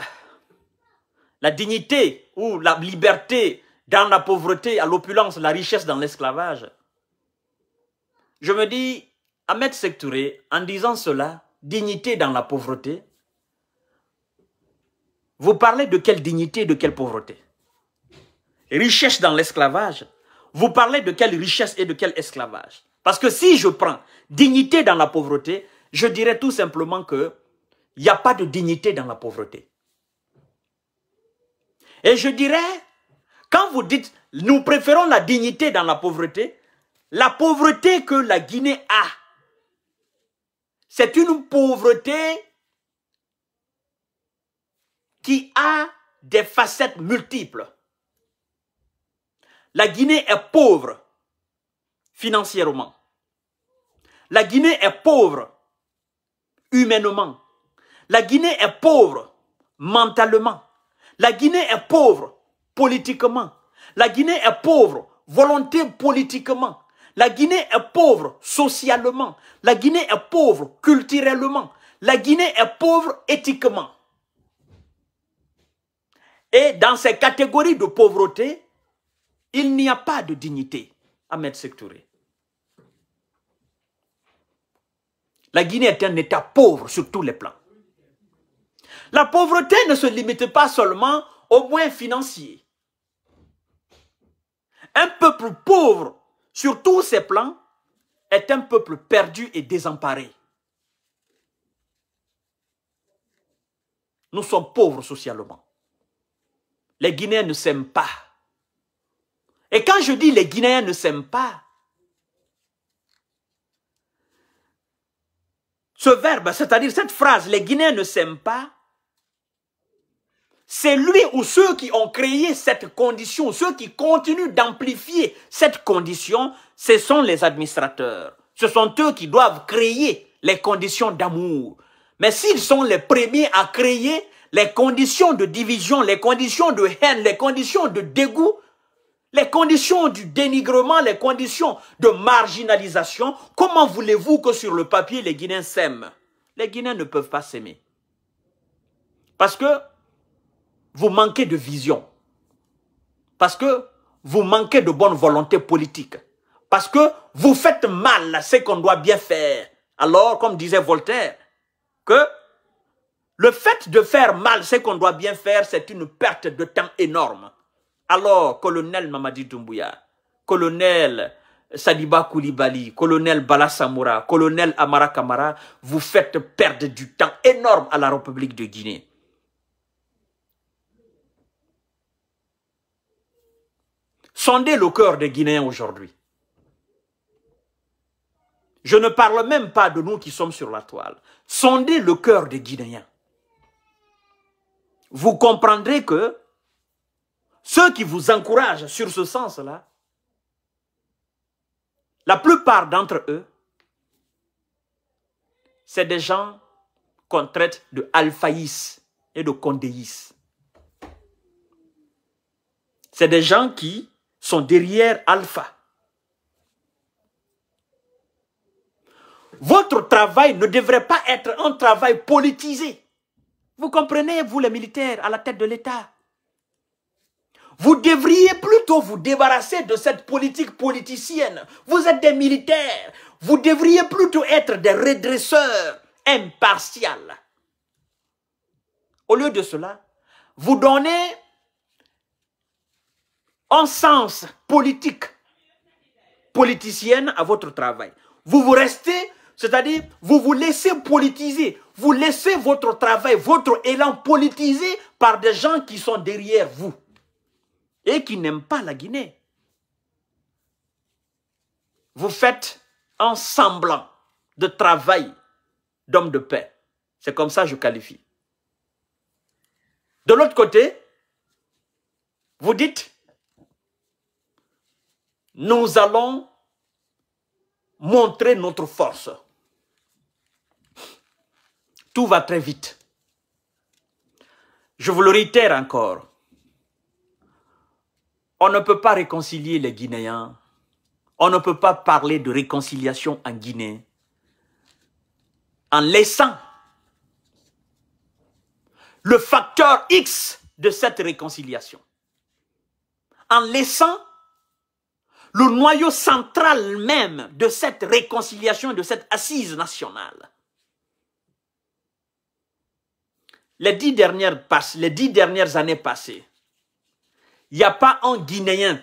dignité ou la liberté dans la pauvreté à l'opulence, la richesse dans l'esclavage, je me dis, Ahmed Sékou Touré, en disant cela, dignité dans la pauvreté, vous parlez de quelle dignité, de quelle pauvreté? Richesse dans l'esclavage, vous parlez de quelle richesse et de quel esclavage? Parce que si je prends dignité dans la pauvreté, je dirais tout simplement que il n'y a pas de dignité dans la pauvreté. Et je dirais, quand vous dites, nous préférons la dignité dans la pauvreté que la Guinée a, c'est une pauvreté qui a des facettes multiples. La Guinée est pauvre financièrement. La Guinée est pauvre humainement. La Guinée est pauvre mentalement. La Guinée est pauvre politiquement. La Guinée est pauvre volonté politiquement. La Guinée est pauvre socialement. La Guinée est pauvre culturellement. La Guinée est pauvre éthiquement. Et dans ces catégories de pauvreté, il n'y a pas de dignité, Ahmed Sékou Touré. La Guinée est un État pauvre sur tous les plans. La pauvreté ne se limite pas seulement aux moyens financiers. Un peuple pauvre sur tous ces plans est un peuple perdu et désemparé. Nous sommes pauvres socialement. Les Guinéens ne s'aiment pas. Et quand je dis les Guinéens ne s'aiment pas, ce verbe, c'est-à-dire cette phrase, les Guinéens ne s'aiment pas, c'est lui ou ceux qui ont créé cette condition, ceux qui continuent d'amplifier cette condition, ce sont les administrateurs. Ce sont eux qui doivent créer les conditions d'amour. Mais s'ils sont les premiers à créer les conditions de division, les conditions de haine, les conditions de dégoût, les conditions du dénigrement, les conditions de marginalisation, comment voulez-vous que sur le papier les Guinéens s'aiment? Les Guinéens ne peuvent pas s'aimer. Parce que vous manquez de vision. Parce que vous manquez de bonne volonté politique. Parce que vous faites mal ce qu'on doit bien faire. Alors, comme disait Voltaire, que le fait de faire mal ce qu'on doit bien faire, c'est une perte de temps énorme. Alors, colonel Mamadi Doumbouya, colonel Sadiba Koulibaly, colonel Bala Samoura, colonel Amara Kamara, vous faites perdre du temps énorme à la République de Guinée. Sondez le cœur des Guinéens aujourd'hui. Je ne parle même pas de nous qui sommes sur la toile. Sondez le cœur des Guinéens. Vous comprendrez que ceux qui vous encouragent sur ce sens-là, la plupart d'entre eux, c'est des gens qu'on traite de alphaïs et de condéis. C'est des gens qui sont derrière Alpha. Votre travail ne devrait pas être un travail politisé. Vous comprenez, vous les militaires à la tête de l'État? Vous devriez plutôt vous débarrasser de cette politique politicienne. Vous êtes des militaires. Vous devriez plutôt être des redresseurs impartials. Au lieu de cela, vous donnez un sens politique, politicienne à votre travail. Vous vous restez, c'est-à-dire vous vous laissez politiser. Vous laissez votre travail, votre élan politisé par des gens qui sont derrière vous et qui n'aiment pas la Guinée. Vous faites un semblant de travail d'homme de paix. C'est comme ça que je qualifie. De l'autre côté, vous dites, nous allons montrer notre force. Tout va très vite. Je vous le réitère encore. On ne peut pas réconcilier les Guinéens. On ne peut pas parler de réconciliation en Guinée en laissant le facteur X de cette réconciliation. En laissant le noyau central même de cette réconciliation, de cette assise nationale. Les 10 dernières années passées, il n'y a pas un Guinéen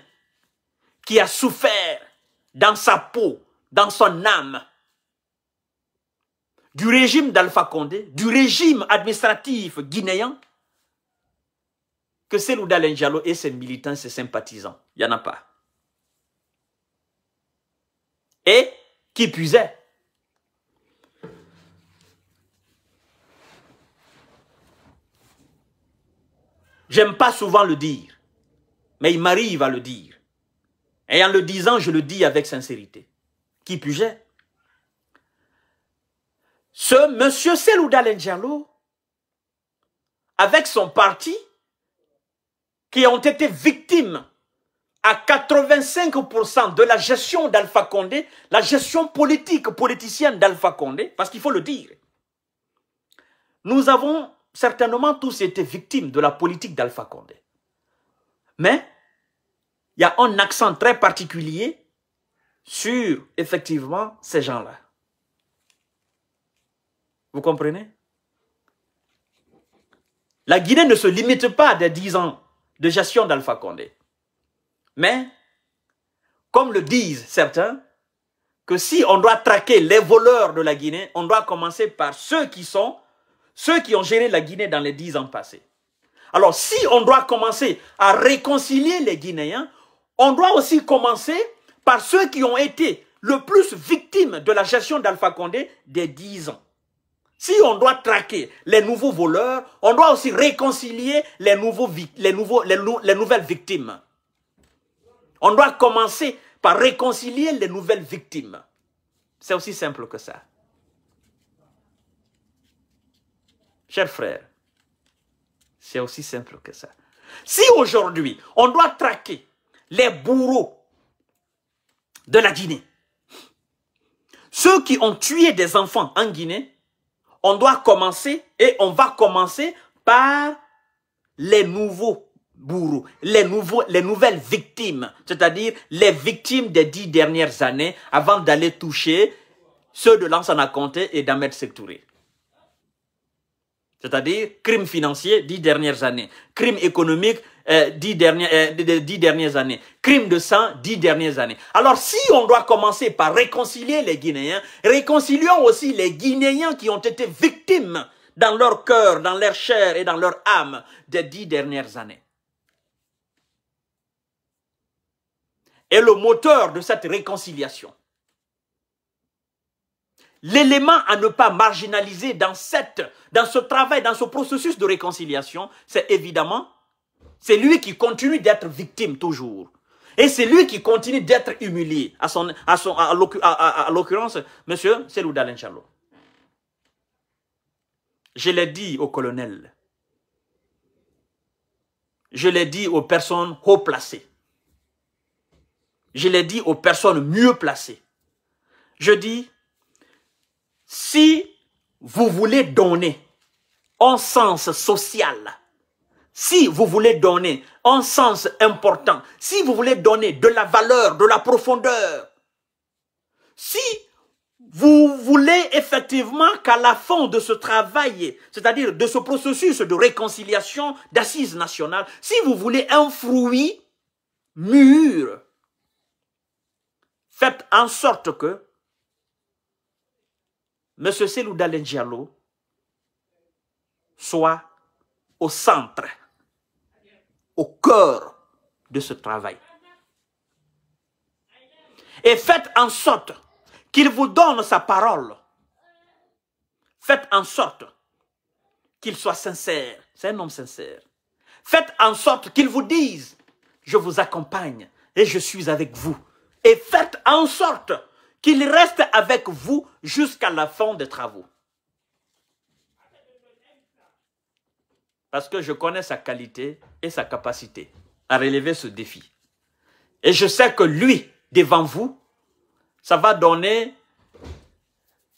qui a souffert dans sa peau, dans son âme, du régime d'Alpha Condé, du régime administratif guinéen, que Cellou Dalein Diallo et ses militants, ses sympathisants. Il n'y en a pas. Et qui puisait, j'aime pas souvent le dire, mais il m'arrive à le dire. Et en le disant, je le dis avec sincérité. Qui puisait, ce monsieur Cellou Dalein Diallo, avec son parti, qui ont été victimes à 85% de la gestion d'Alpha Condé, la gestion politique, politicienne d'Alpha Condé, parce qu'il faut le dire. Nous avons certainement tous été victimes de la politique d'Alpha Condé. Mais il y a un accent très particulier sur, effectivement, ces gens-là. Vous comprenez? La Guinée ne se limite pas à des 10 ans de gestion d'Alpha Condé. Mais, comme le disent certains, que si on doit traquer les voleurs de la Guinée, on doit commencer par ceux qui ont géré la Guinée dans les 10 ans passés. Alors, si on doit commencer à réconcilier les Guinéens, on doit aussi commencer par ceux qui ont été le plus victimes de la gestion d'Alpha Condé des 10 ans. Si on doit traquer les nouveaux voleurs, on doit aussi réconcilier les nouvelles victimes. On doit commencer par réconcilier les nouvelles victimes. C'est aussi simple que ça. Chers frères, c'est aussi simple que ça. Si aujourd'hui, on doit traquer les bourreaux de la Guinée, ceux qui ont tué des enfants en Guinée, on doit commencer et on va commencer par les nouveaux bourreaux, les nouvelles victimes, c'est-à-dire les victimes des 10 dernières années avant d'aller toucher ceux de Lansana Conté et d'Ahmed Sékou Touré. C'est-à-dire crimes financiers 10 dernières années, crimes économiques 10 dernières années, crimes de sang 10 dernières années. Alors si on doit commencer par réconcilier les Guinéens, réconcilions aussi les Guinéens qui ont été victimes dans leur cœur, dans leur chair et dans leur âme des 10 dernières années. Et le moteur de cette réconciliation, l'élément à ne pas marginaliser dans ce travail, dans ce processus de réconciliation, c'est évidemment, c'est lui qui continue d'être victime toujours. Et c'est lui qui continue d'être humilié, à l'occurrence, monsieur Cellou Dalein Diallo. Je l'ai dit au colonel, je l'ai dit aux personnes haut placées, je l'ai dit aux personnes mieux placées. Je dis, si vous voulez donner un sens social, si vous voulez donner un sens important, si vous voulez donner de la valeur, de la profondeur, si vous voulez effectivement qu'à la fin de ce travail, c'est-à-dire de ce processus de réconciliation, d'assises nationales, si vous voulez un fruit mûr, faites en sorte que M. Cellou Dalein Diallo soit au centre, au cœur de ce travail. Et faites en sorte qu'il vous donne sa parole. Faites en sorte qu'il soit sincère. C'est un homme sincère. Faites en sorte qu'il vous dise, je vous accompagne et je suis avec vous. Et faites en sorte qu'il reste avec vous jusqu'à la fin des travaux. Parce que je connais sa qualité et sa capacité à relever ce défi. Et je sais que lui, devant vous, ça va donner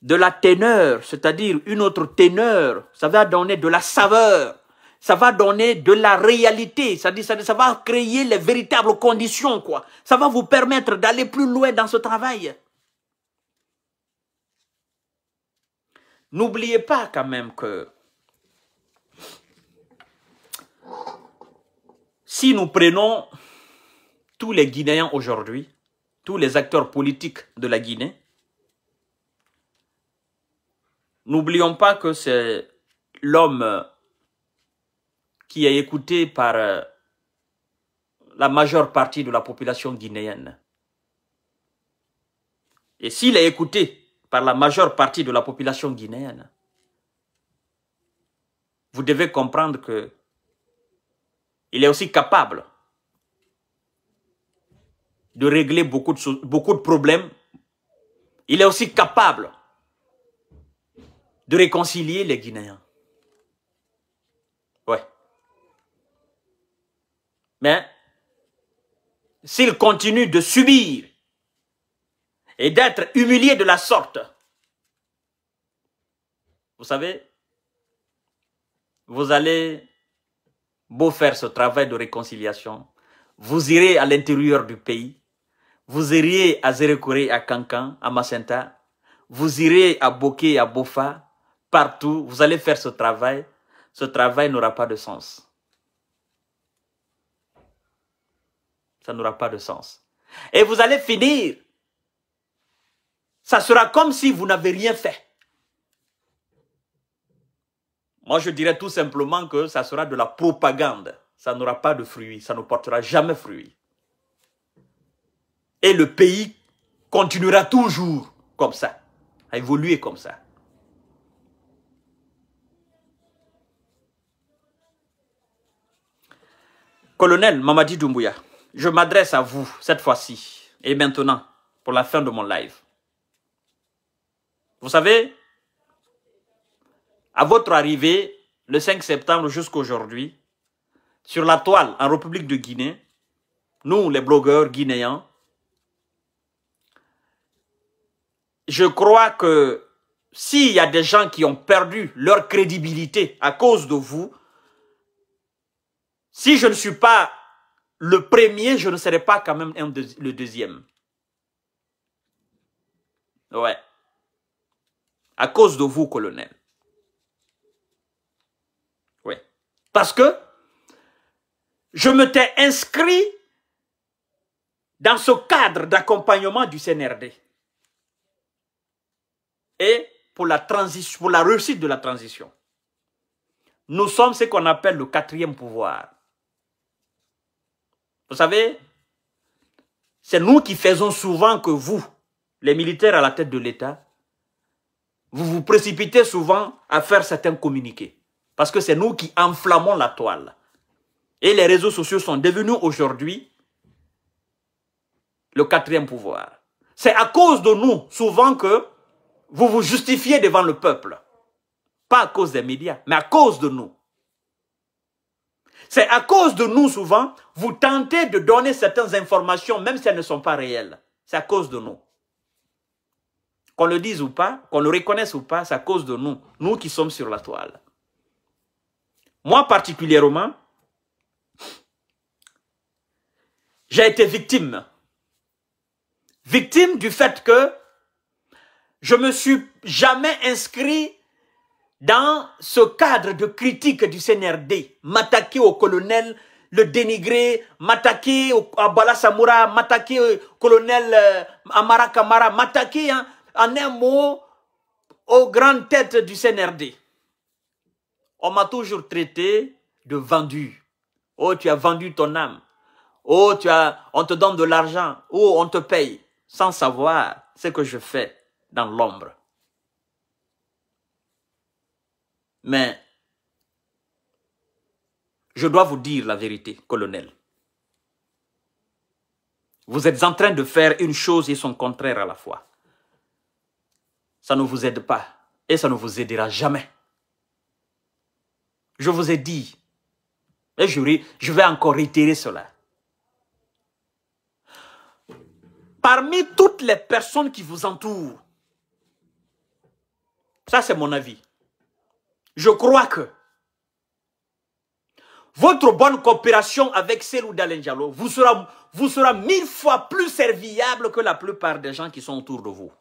de la teneur, c'est-à-dire une autre teneur, ça va donner de la saveur, ça va donner de la réalité, ça va créer les véritables conditions, quoi. Ça va vous permettre d'aller plus loin dans ce travail. N'oubliez pas quand même que si nous prenons tous les Guinéens aujourd'hui, tous les acteurs politiques de la Guinée, n'oublions pas que c'est l'homme qui est écouté par la majeure partie de la population guinéenne. Et s'il est écouté par la majeure partie de la population guinéenne, vous devez comprendre que il est aussi capable de régler beaucoup de problèmes. Il est aussi capable de réconcilier les Guinéens. Ouais. Mais s'il continue de subir et d'être humilié de la sorte, vous savez, vous allez beau faire ce travail de réconciliation, vous irez à l'intérieur du pays, vous iriez à Zérékoré, à Kankan, à Macenta, vous irez à Boké, à Bofa, partout, vous allez faire ce travail n'aura pas de sens. Ça n'aura pas de sens. Et vous allez finir, ça sera comme si vous n'avez rien fait. Moi, je dirais tout simplement que ça sera de la propagande. Ça n'aura pas de fruits, ça ne portera jamais fruit. Et le pays continuera toujours comme ça, à évoluer comme ça. Colonel Mamadi Doumbouya, je m'adresse à vous cette fois-ci et maintenant pour la fin de mon live. Vous savez, à votre arrivée, le 5 septembre jusqu'à aujourd'hui, sur la toile en République de Guinée, nous les blogueurs guinéens, je crois que s'il y a des gens qui ont perdu leur crédibilité à cause de vous, si je ne suis pas le premier, je ne serai pas quand même le deuxième. Ouais. À cause de vous, colonel. Oui. Parce que je m'étais inscrit dans ce cadre d'accompagnement du CNRD. Et pour la transition, pour la réussite de la transition. Nous sommes ce qu'on appelle le 4e pouvoir. Vous savez, c'est nous qui faisons souvent que vous, les militaires à la tête de l'État, vous vous précipitez souvent à faire certains communiqués. Parce que c'est nous qui enflammons la toile. Et les réseaux sociaux sont devenus aujourd'hui le 4e pouvoir. C'est à cause de nous, souvent, que vous vous justifiez devant le peuple. Pas à cause des médias, mais à cause de nous. C'est à cause de nous, souvent, vous tentez de donner certaines informations, même si elles ne sont pas réelles. C'est à cause de nous. Qu'on le dise ou pas, qu'on le reconnaisse ou pas, c'est à cause de nous. Nous qui sommes sur la toile. Moi, particulièrement, j'ai été victime. Victime du fait que je ne me suis jamais inscrit dans ce cadre de critique du CNRD, m'attaquer au colonel, le dénigrer, m'attaquer à Bala Samoura, m'attaquer au colonel Amara Kamara, m'attaquer en un mot aux grandes têtes du CNRD. On m'a toujours traité de vendu. Oh, tu as vendu ton âme. Oh, on te donne de l'argent. Oh, on te paye. Sans savoir ce que je fais dans l'ombre. Mais, je dois vous dire la vérité, colonel. Vous êtes en train de faire une chose et son contraire à la fois. Ça ne vous aide pas et ça ne vous aidera jamais. Je vous ai dit, et je vais encore réitérer cela. Parmi toutes les personnes qui vous entourent, ça c'est mon avis, je crois que votre bonne coopération avec Cellou Dalein Diallo vous sera 1000 fois plus serviable que la plupart des gens qui sont autour de vous.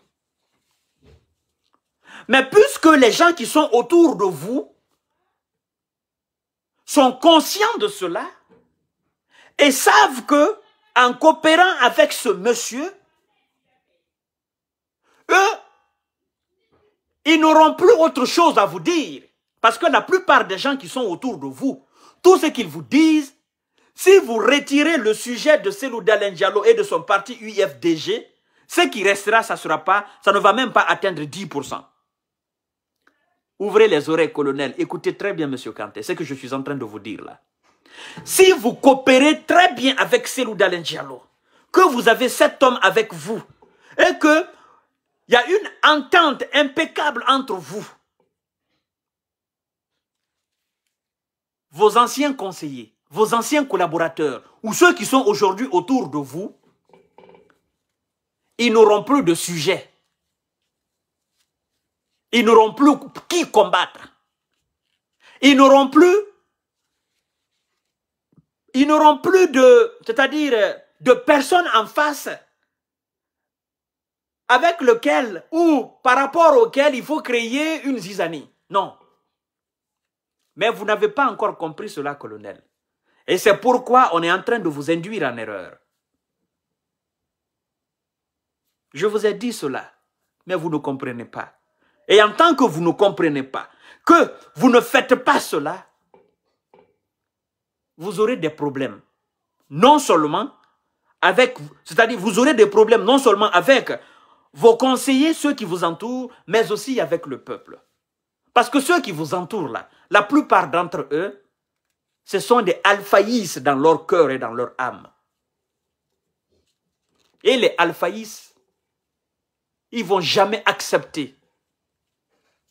Mais puisque les gens qui sont autour de vous sont conscients de cela et savent que, en coopérant avec ce monsieur, eux, ils n'auront plus autre chose à vous dire. Parce que la plupart des gens qui sont autour de vous, tout ce qu'ils vous disent, si vous retirez le sujet de Cellou Dalein Diallo et de son parti UFDG, ce qui restera, ça ne va même pas atteindre 10%. Ouvrez les oreilles, colonel. Écoutez très bien, monsieur Kanté, ce que je suis en train de vous dire là. Si vous coopérez très bien avec Cellou Dalein Diallo, que vous avez cet homme avec vous, et que il y a une entente impeccable entre vous, vos anciens conseillers, vos anciens collaborateurs, ou ceux qui sont aujourd'hui autour de vous, ils n'auront plus de sujet. Ils n'auront plus qui combattre. Ils n'auront plus de personnes en face avec lequel ou par rapport auquel il faut créer une zizanie. Non. Mais vous n'avez pas encore compris cela, colonel. Et c'est pourquoi on est en train de vous induire en erreur. Je vous ai dit cela, mais vous ne comprenez pas. Et en tant que vous ne comprenez pas, que vous ne faites pas cela, vous aurez des problèmes. Non seulement avec, c'est-à-dire vous aurez des problèmes non seulement avec vos conseillers, ceux qui vous entourent, mais aussi avec le peuple. Parce que ceux qui vous entourent là, la plupart d'entre eux, ce sont des alphaïs dans leur cœur et dans leur âme. Et les alphaïs, ils ne vont jamais accepter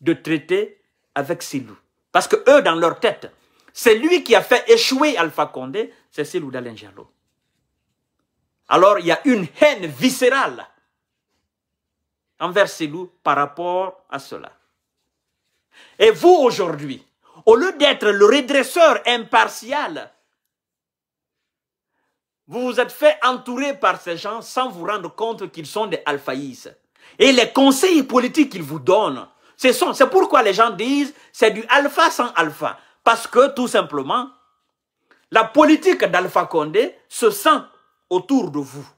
de traiter avec Cellou. Parce que eux, dans leur tête, c'est lui qui a fait échouer Alpha Condé, c'est Cellou Dalein Diallo. Alors, il y a une haine viscérale envers Cellou par rapport à cela. Et vous, aujourd'hui, au lieu d'être le redresseur impartial, vous vous êtes fait entourer par ces gens sans vous rendre compte qu'ils sont des alphaïs. Et les conseils politiques qu'ils vous donnent, c'est pourquoi les gens disent c'est du alpha sans alpha. Parce que, tout simplement, la politique d'Alpha Condé se sent autour de vous.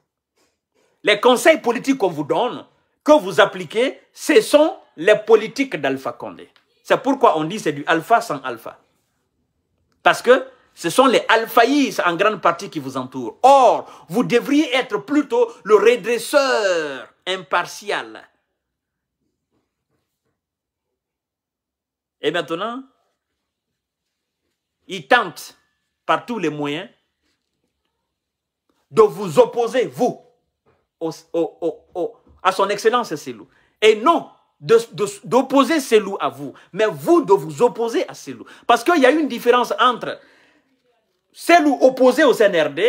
Les conseils politiques qu'on vous donne, que vous appliquez, ce sont les politiques d'Alpha Condé. C'est pourquoi on dit c'est du alpha sans alpha. Parce que ce sont les alphaïs en grande partie qui vous entourent. Or, vous devriez être plutôt le redresseur impartial. Et maintenant, il tente par tous les moyens de vous opposer, vous, à son excellence Cellou. Et non d'opposer Cellou à vous, mais vous de vous opposer à Cellou. Parce qu'il y a une différence entre Cellou opposé au CNRD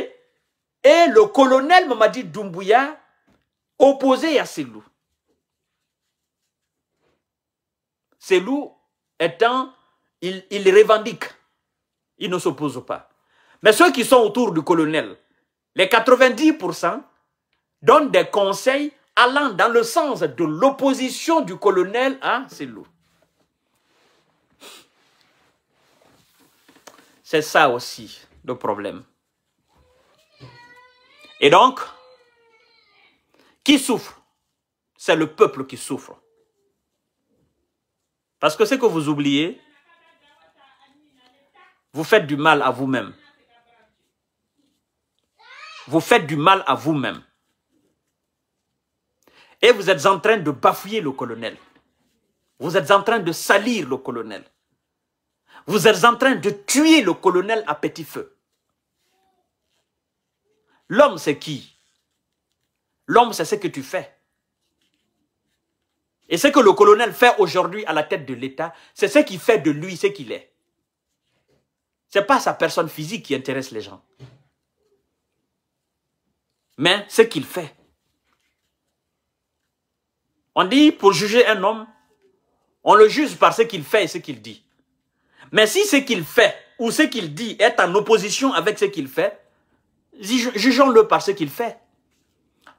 et le colonel Mamadi Doumbouya opposé à Cellou. Cellou étant, il revendique, il ne s'oppose pas. Mais ceux qui sont autour du colonel, les 90% donnent des conseils allant dans le sens de l'opposition du colonel à Cellou. C'est ça aussi le problème. Et donc, qui souffre? C'est le peuple qui souffre. Parce que ce que vous oubliez, vous faites du mal à vous-même. Vous faites du mal à vous-même. Et vous êtes en train de bafouer le colonel. Vous êtes en train de salir le colonel. Vous êtes en train de tuer le colonel à petit feu. L'homme, c'est qui? L'homme, c'est ce que tu fais. Et ce que le colonel fait aujourd'hui à la tête de l'État, c'est ce qui fait de lui ce qu'il est. Ce n'est pas sa personne physique qui intéresse les gens. Mais ce qu'il fait. On dit, pour juger un homme, on le juge par ce qu'il fait et ce qu'il dit. Mais si ce qu'il fait ou ce qu'il dit est en opposition avec ce qu'il fait, jugeons-le par ce qu'il fait.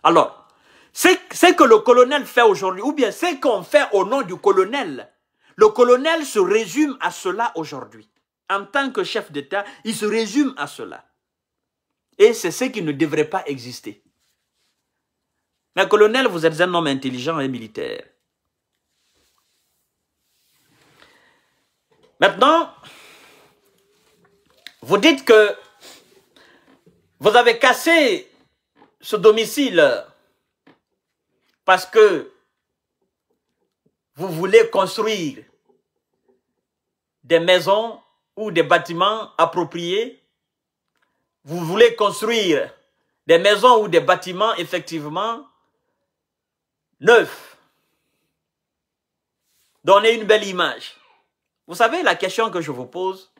Alors, ce que le colonel fait aujourd'hui, ou bien ce qu'on fait au nom du colonel, le colonel se résume à cela aujourd'hui. En tant que chef d'État, il se résume à cela. Et c'est ce qui ne devrait pas exister. Mais colonel, vous êtes un homme intelligent et militaire. Maintenant, vous dites que vous avez cassé ce domicile parce que vous voulez construire des maisons ou des bâtiments appropriés. Vous voulez construire des maisons ou des bâtiments effectivement neufs. Donner une belle image. Vous savez la question que je vous pose?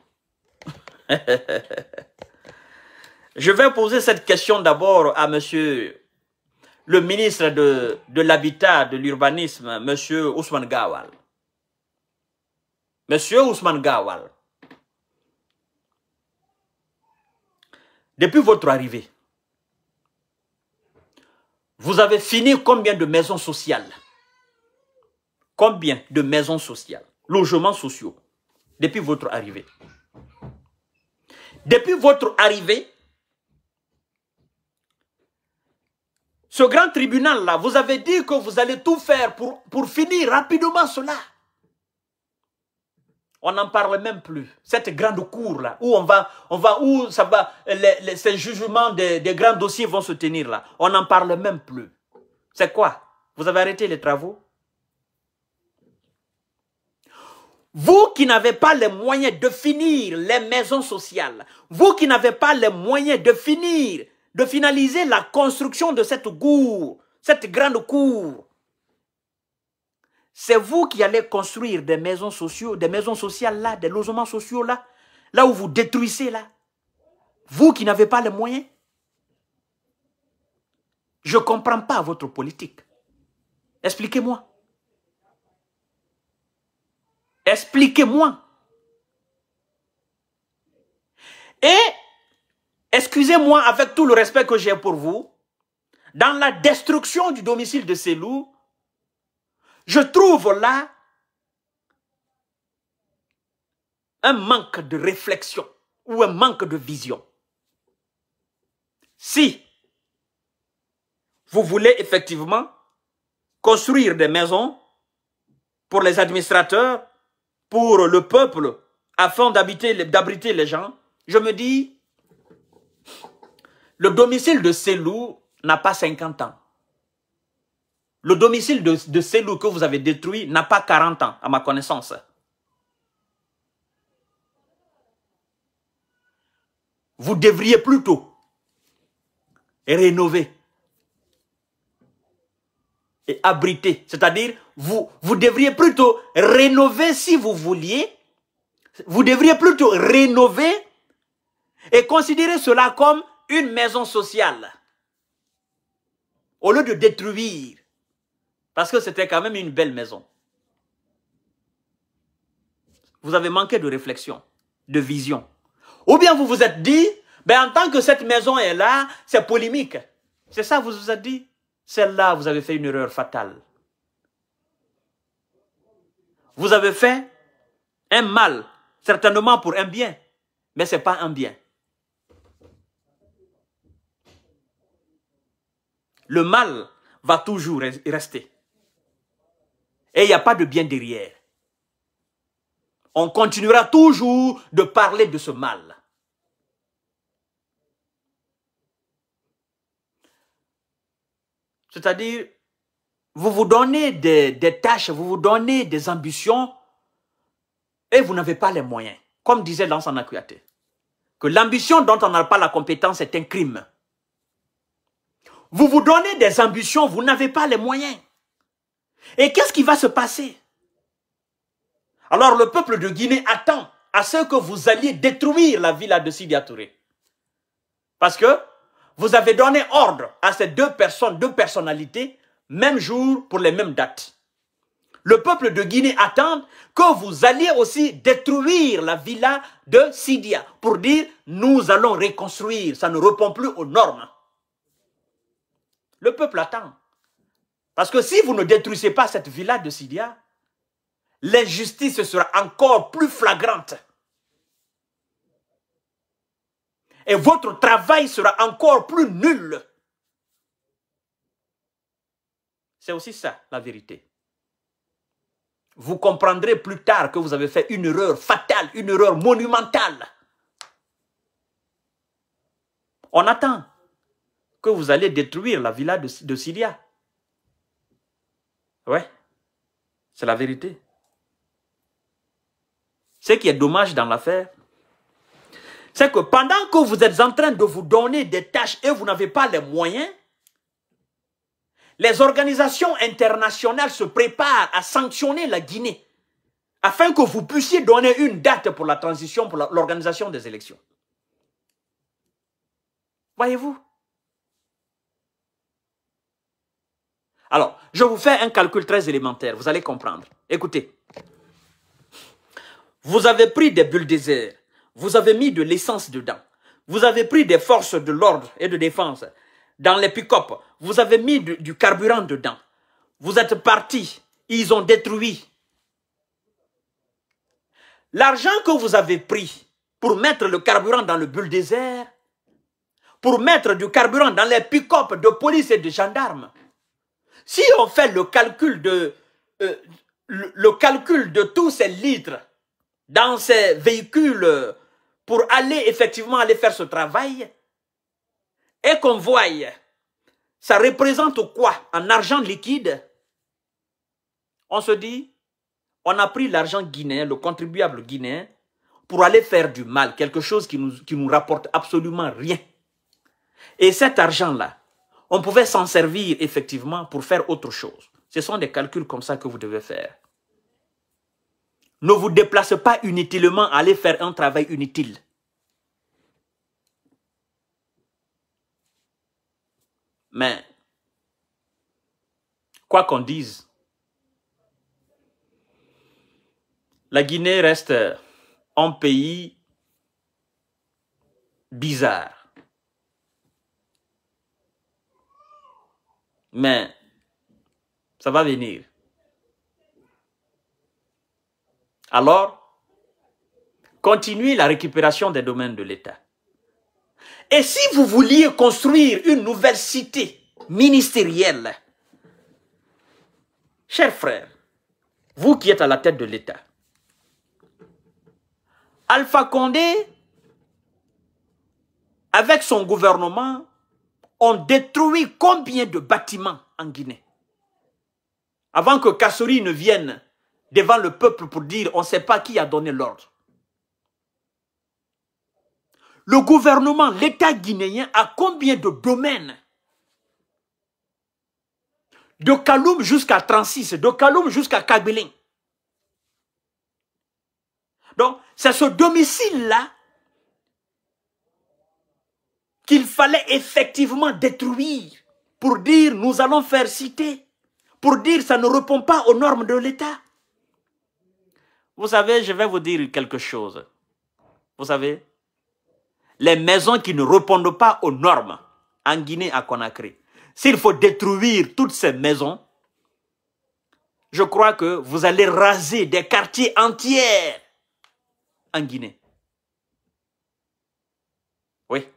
Je vais poser cette question d'abord à monsieur le ministre de l'Habitat, de l'Urbanisme, monsieur Ousmane Gawal. Monsieur Ousmane Gawal, depuis votre arrivée, vous avez fini combien de maisons sociales? Combien de maisons sociales? Logements sociaux, depuis votre arrivée. Depuis votre arrivée, ce grand tribunal-là, vous avez dit que vous allez tout faire pour finir rapidement cela. On n'en parle même plus. Cette grande cour-là, où ces jugements des grands dossiers vont se tenir là, on n'en parle même plus. C'est quoi? Vous avez arrêté les travaux? Vous qui n'avez pas les moyens de finir les maisons sociales, vous qui n'avez pas les moyens de finir, de finaliser la construction de cette cour, cette grande cour, c'est vous qui allez construire des maisons sociales là, des logements sociaux là, là où vous détruisez là. Vous qui n'avez pas les moyens. Je ne comprends pas votre politique. Expliquez-moi. Expliquez-moi. Et, excusez-moi avec tout le respect que j'ai pour vous, dans la destruction du domicile de Selou, je trouve là un manque de réflexion ou un manque de vision. Si vous voulez effectivement construire des maisons pour les administrateurs, pour le peuple, afin d'abriter les gens, je me dis, le domicile de Selou n'a pas 50 ans. Le domicile de Selou que vous avez détruit n'a pas 40 ans, à ma connaissance. Vous devriez plutôt rénover et abriter. C'est-à-dire, vous devriez plutôt rénover si vous vouliez. Vous devriez plutôt rénover et considérer cela comme une maison sociale. Au lieu de détruire. Parce que c'était quand même une belle maison. Vous avez manqué de réflexion, de vision. Ou bien vous vous êtes dit, ben en tant que cette maison est là, c'est polémique. C'est ça que vous vous êtes dit. Celle-là, vous avez fait une erreur fatale. Vous avez fait un mal, certainement pour un bien, mais ce n'est pas un bien. Le mal va toujours rester. Et il n'y a pas de bien derrière. On continuera toujours de parler de ce mal. C'est-à-dire, vous vous donnez des tâches, vous vous donnez des ambitions et vous n'avez pas les moyens. Comme disait Lansana Kouyaté, que l'ambition dont on n'a pas la compétence est un crime. Vous vous donnez des ambitions, vous n'avez pas les moyens. Et qu'est-ce qui va se passer? Alors le peuple de Guinée attend à ce que vous alliez détruire la villa de Sidya Touré. Parce que vous avez donné ordre à ces deux personnes, deux personnalités, même jour pour les mêmes dates. Le peuple de Guinée attend que vous alliez aussi détruire la villa de Sidya pour dire nous allons reconstruire, ça ne répond plus aux normes. Le peuple attend. Parce que si vous ne détruisez pas cette villa de Sidya, l'injustice sera encore plus flagrante. Et votre travail sera encore plus nul. C'est aussi ça, la vérité. Vous comprendrez plus tard que vous avez fait une erreur fatale, une erreur monumentale. On attend que vous allez détruire la villa de Sidya. Ouais, c'est la vérité. Ce qui est dommage dans l'affaire, c'est que pendant que vous êtes en train de vous donner des tâches et vous n'avez pas les moyens, les organisations internationales se préparent à sanctionner la Guinée afin que vous puissiez donner une date pour la transition, pour l'organisation des élections. Voyez-vous? Alors, je vous fais un calcul très élémentaire, vous allez comprendre. Écoutez, vous avez pris des bulldozers, vous avez mis de l'essence dedans, vous avez pris des forces de l'ordre et de défense dans les pick-up, vous avez mis du carburant dedans, vous êtes partis, ils ont détruit. L'argent que vous avez pris pour mettre le carburant dans le bulldozer, pour mettre du carburant dans les pick-up de police et de gendarmes, si on fait le calcul de tous ces litres dans ces véhicules pour aller effectivement faire ce travail, et qu'on voie, ça représente quoi en argent liquide? On se dit, On a pris l'argent guinéen, le contribuable guinéen, pour aller faire du mal, quelque chose qui nous rapporte absolument rien. Et cet argent-là, on pouvait s'en servir effectivement pour faire autre chose. Ce sont des calculs comme ça que vous devez faire. Ne vous déplacez pas inutilement à aller faire un travail inutile. Mais, quoi qu'on dise, la Guinée reste un pays bizarre. Mais, ça va venir. Alors, continuez la récupération des domaines de l'État. Et si vous vouliez construire une nouvelle cité ministérielle, chers frères, vous qui êtes à la tête de l'État, Alpha Condé, avec son gouvernement, ont détruit combien de bâtiments en Guinée? Avant que Kassori ne vienne devant le peuple pour dire on ne sait pas qui a donné l'ordre. Le gouvernement, l'État guinéen a combien de domaines? De Kaloum jusqu'à 36, de Kaloum jusqu'à Kabylie. Donc, c'est ce domicile-là qu'il fallait effectivement détruire pour dire nous allons faire cité, pour dire ça ne répond pas aux normes de l'État. Vous savez, je vais vous dire quelque chose. Vous savez, les maisons qui ne répondent pas aux normes en Guinée à Conakry, s'il faut détruire toutes ces maisons, je crois que vous allez raser des quartiers entiers en Guinée. Oui.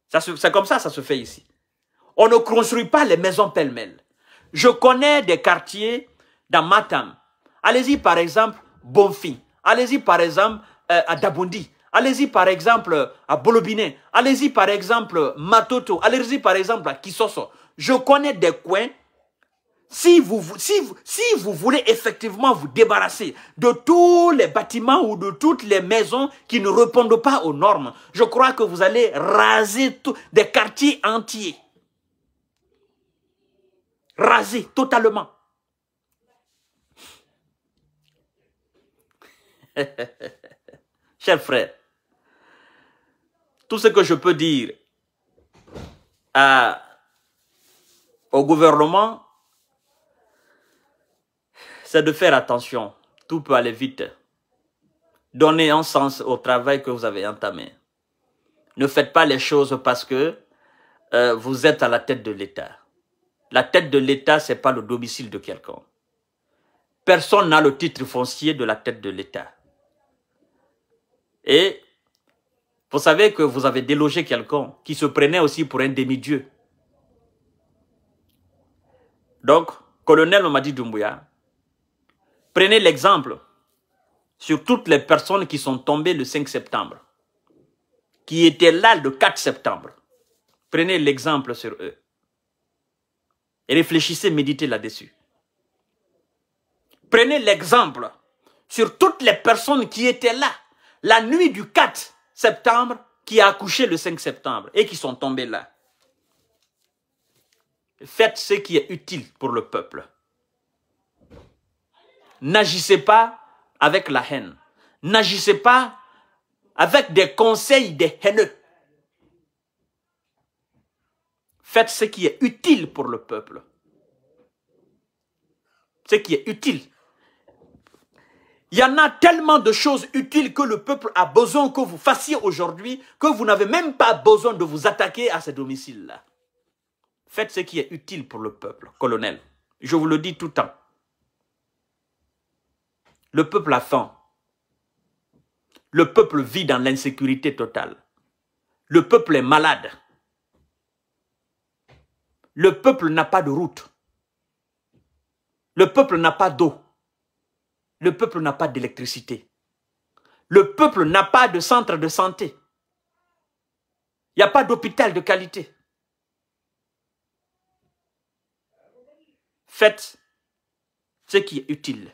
C'est comme ça se fait ici. On ne construit pas les maisons pêle-mêle. Je connais des quartiers dans Matam. Allez-y par exemple, Bonfi. Allez-y par exemple, à Dabondi. Allez-y par exemple, à Bolobine. Allez-y par exemple, Matoto. Allez-y par exemple, à Kisoso. Je connais des coins. Si vous voulez effectivement vous débarrasser de tous les bâtiments ou de toutes les maisons qui ne répondent pas aux normes, je crois que vous allez raser des quartiers entiers. Raser totalement. Chers frères, tout ce que je peux dire au gouvernement, c'est de faire attention. Tout peut aller vite. Donnez un sens au travail que vous avez entamé. Ne faites pas les choses parce que vous êtes à la tête de l'État. La tête de l'État, ce n'est pas le domicile de quelqu'un. Personne n'a le titre foncier de la tête de l'État. Et vous savez que vous avez délogé quelqu'un qui se prenait aussi pour un demi-dieu. Donc, colonel Mamadi Doumbouya, prenez l'exemple sur toutes les personnes qui sont tombées le 5 septembre, qui étaient là le 4 septembre. Prenez l'exemple sur eux. Et réfléchissez, méditez là-dessus. Prenez l'exemple sur toutes les personnes qui étaient là la nuit du 4 septembre, qui a accouché le 5 septembre et qui sont tombées là. Faites ce qui est utile pour le peuple. N'agissez pas avec la haine. N'agissez pas avec des conseils des haineux. Faites ce qui est utile pour le peuple. Ce qui est utile. Il y en a tellement de choses utiles que le peuple a besoin que vous fassiez aujourd'hui, que vous n'avez même pas besoin de vous attaquer à ces domiciles-là. Faites ce qui est utile pour le peuple, colonel. Je vous le dis tout le temps. Le peuple a faim. Le peuple vit dans l'insécurité totale. Le peuple est malade. Le peuple n'a pas de route. Le peuple n'a pas d'eau. Le peuple n'a pas d'électricité. Le peuple n'a pas de centre de santé. Il n'y a pas d'hôpital de qualité. Faites ce qui est utile.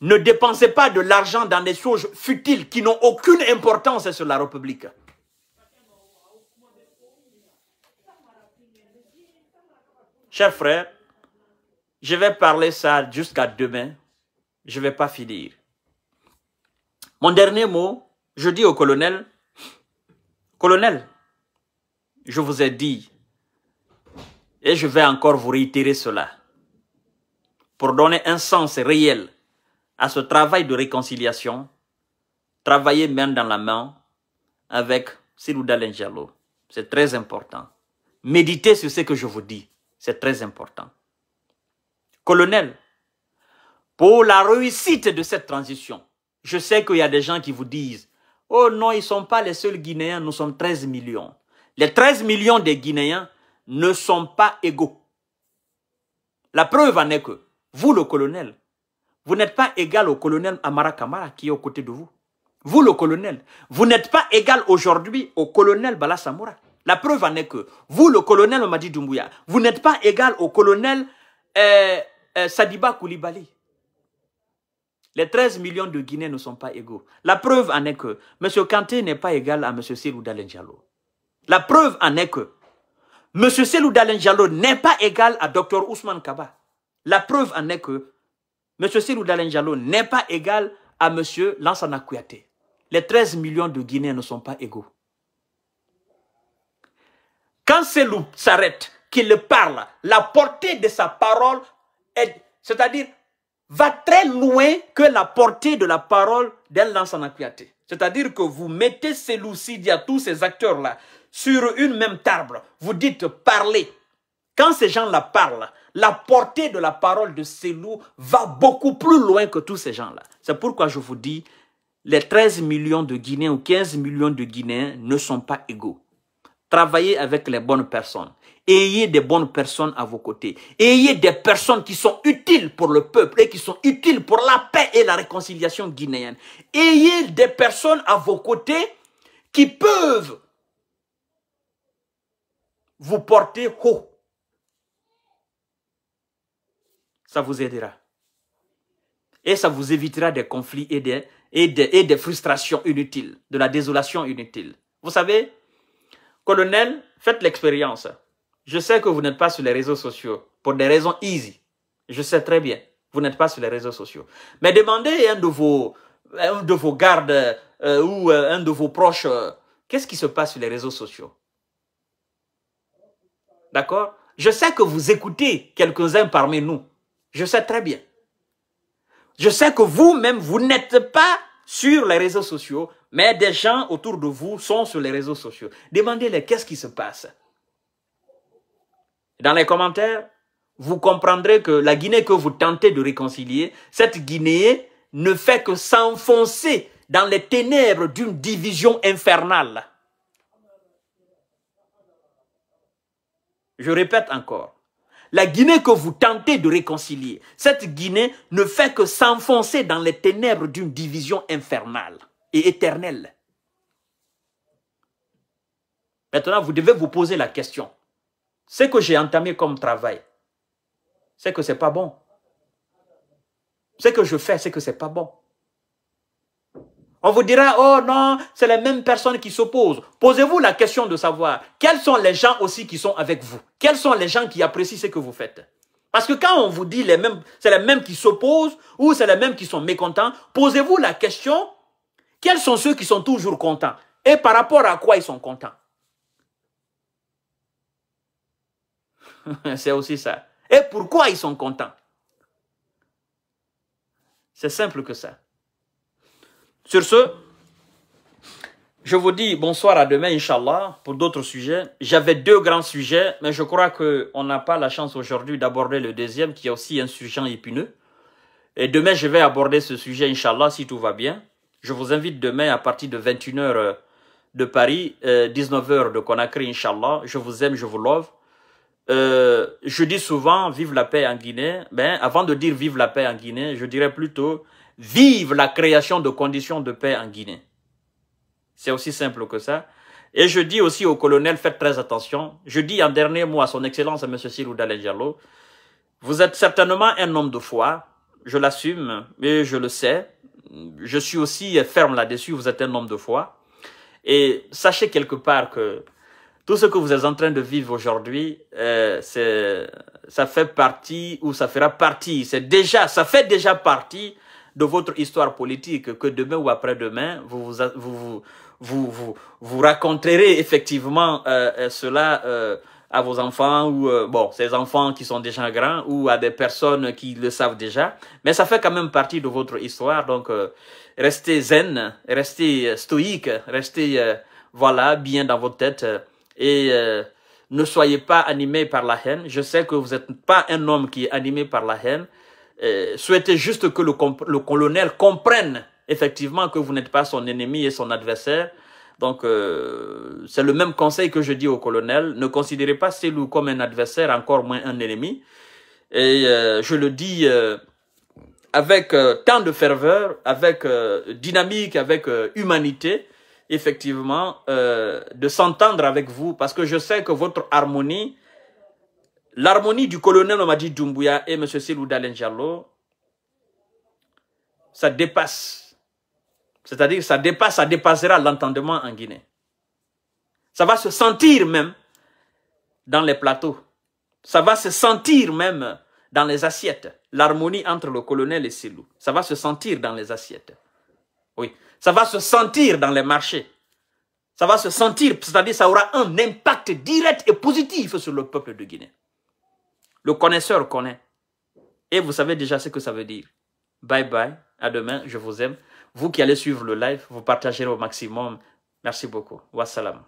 Ne dépensez pas de l'argent dans des choses futiles qui n'ont aucune importance sur la République. Chers frères, je vais parler ça jusqu'à demain. Je ne vais pas finir. Mon dernier mot, je dis au colonel, colonel, je vous ai dit, et je vais encore vous réitérer cela, pour donner un sens réel à ce travail de réconciliation, travailler main dans la main avec Cellou Dalein Diallo. C'est très important. Méditez sur ce que je vous dis. C'est très important. Colonel, pour la réussite de cette transition, je sais qu'il y a des gens qui vous disent « Oh non, ils ne sont pas les seuls Guinéens, nous sommes 13 millions. » Les 13 millions des Guinéens ne sont pas égaux. La preuve en est que vous, le colonel, vous n'êtes pas égal au colonel Amara Kamara qui est aux côtés de vous. Vous, le colonel, vous n'êtes pas égal aujourd'hui au colonel Bala Samoura. La preuve en est que vous, le colonel Mamadi Doumbouya, vous n'êtes pas égal au colonel Sadiba Koulibaly. Les 13 millions de Guinéens ne sont pas égaux. La preuve en est que M. Kanté n'est pas égal à M. Cellou Dalein Diallo. La preuve en est que M. Cellou Dalein Diallo n'est pas égal à Dr Ousmane Kaba. La preuve en est que M. Cellou Dalein Diallo n'est pas égal à M. Lansana Kouyaté. Les 13 millions de Guinéens ne sont pas égaux. Quand Cellou s'arrête, qu'il parle, la portée de sa parole, c'est-à-dire, va très loin que la portée de la parole d'El Lansana Kouyaté. C'est-à-dire que vous mettez Cellou Sidia, tous ces acteurs-là, sur une même table. Vous dites parler. Quand ces gens-là parlent, la portée de la parole de Cellou va beaucoup plus loin que tous ces gens-là. C'est pourquoi je vous dis, les 13 millions de Guinéens ou 15 millions de Guinéens ne sont pas égaux. Travaillez avec les bonnes personnes. Ayez des bonnes personnes à vos côtés. Ayez des personnes qui sont utiles pour le peuple et qui sont utiles pour la paix et la réconciliation guinéenne. Ayez des personnes à vos côtés qui peuvent vous porter haut. Ça vous aidera. Et ça vous évitera des conflits et des frustrations inutiles, de la désolation inutile. Vous savez, colonel, faites l'expérience. Je sais que vous n'êtes pas sur les réseaux sociaux pour des raisons easy. Je sais très bien, vous n'êtes pas sur les réseaux sociaux. Mais demandez à un de vos gardes ou un de vos proches, qu'est-ce qui se passe sur les réseaux sociaux? D'accord? Je sais que vous écoutez quelques-uns parmi nous. Je sais très bien. Je sais que vous-même, vous n'êtes pas sur les réseaux sociaux, mais des gens autour de vous sont sur les réseaux sociaux. Demandez-les qu'est-ce qui se passe. Dans les commentaires, vous comprendrez que la Guinée que vous tentez de réconcilier, cette Guinée ne fait que s'enfoncer dans les ténèbres d'une division infernale. Je répète encore. La Guinée que vous tentez de réconcilier, cette Guinée ne fait que s'enfoncer dans les ténèbres d'une division infernale et éternelle. Maintenant, vous devez vous poser la question. Ce que j'ai entamé comme travail, c'est que ce n'est pas bon. Ce que je fais, c'est que ce n'est pas bon. On vous dira, oh non, c'est les mêmes personnes qui s'opposent. Posez-vous la question de savoir, quels sont les gens aussi qui sont avec vous? Quels sont les gens qui apprécient ce que vous faites? Parce que quand on vous dit c'est les mêmes qui s'opposent ou c'est les mêmes qui sont mécontents, posez-vous la question, quels sont ceux qui sont toujours contents? Et par rapport à quoi ils sont contents? C'est aussi ça. Et pourquoi ils sont contents? C'est simple que ça. Sur ce, je vous dis bonsoir à demain, Inch'Allah, pour d'autres sujets. J'avais 2 grands sujets, mais je crois qu'on n'a pas la chance aujourd'hui d'aborder le deuxième, qui est aussi un sujet épineux. Et demain, je vais aborder ce sujet, Inch'Allah, si tout va bien. Je vous invite demain à partir de 21 h de Paris, 19 h de Conakry, Inch'Allah. Je vous aime, je vous love. Je dis souvent, vive la paix en Guinée. Ben, avant de dire vive la paix en Guinée, je dirais plutôt, vive la création de conditions de paix en Guinée. C'est aussi simple que ça. Et je dis aussi au colonel, faites très attention. Je dis en dernier mot à son excellence, à M. Cellou Dalein Diallo, vous êtes certainement un homme de foi. je l'assume, et je le sais. Je suis aussi ferme là-dessus, vous êtes un homme de foi. Et sachez quelque part que tout ce que vous êtes en train de vivre aujourd'hui, ça fait partie, ou ça fera partie, ça fait déjà partie de votre histoire politique, que demain ou après-demain, vous raconterez effectivement cela à vos enfants, ou bon, ces enfants qui sont déjà grands, ou à des personnes qui le savent déjà, mais ça fait quand même partie de votre histoire, donc restez zen, restez stoïque, restez voilà, bien dans votre tête, et ne soyez pas animés par la haine. Je sais que vous n'êtes pas un homme qui est animé par la haine. Souhaitez juste que le colonel comprenne effectivement que vous n'êtes pas son ennemi et son adversaire. Donc, c'est le même conseil que je dis au colonel. Ne considérez pas Selou comme un adversaire, encore moins un ennemi. Et je le dis avec tant de ferveur, avec dynamique, avec humanité, effectivement, de s'entendre avec vous, parce que je sais que votre harmonie, l'harmonie du colonel Mamadi Doumbouya et M. Selou Dalein Diallo, ça dépasse. C'est-à-dire ça dépassera l'entendement en Guinée. Ça va se sentir même dans les plateaux. Ça va se sentir même dans les assiettes. L'harmonie entre le colonel et Selou. Ça va se sentir dans les assiettes. Oui. Ça va se sentir dans les marchés. Ça va se sentir, c'est-à-dire ça aura un impact direct et positif sur le peuple de Guinée. Le connaisseur connaît. Et vous savez déjà ce que ça veut dire. Bye bye, à demain, je vous aime. Vous qui allez suivre le live, vous partagerez au maximum. Merci beaucoup. Wassalam.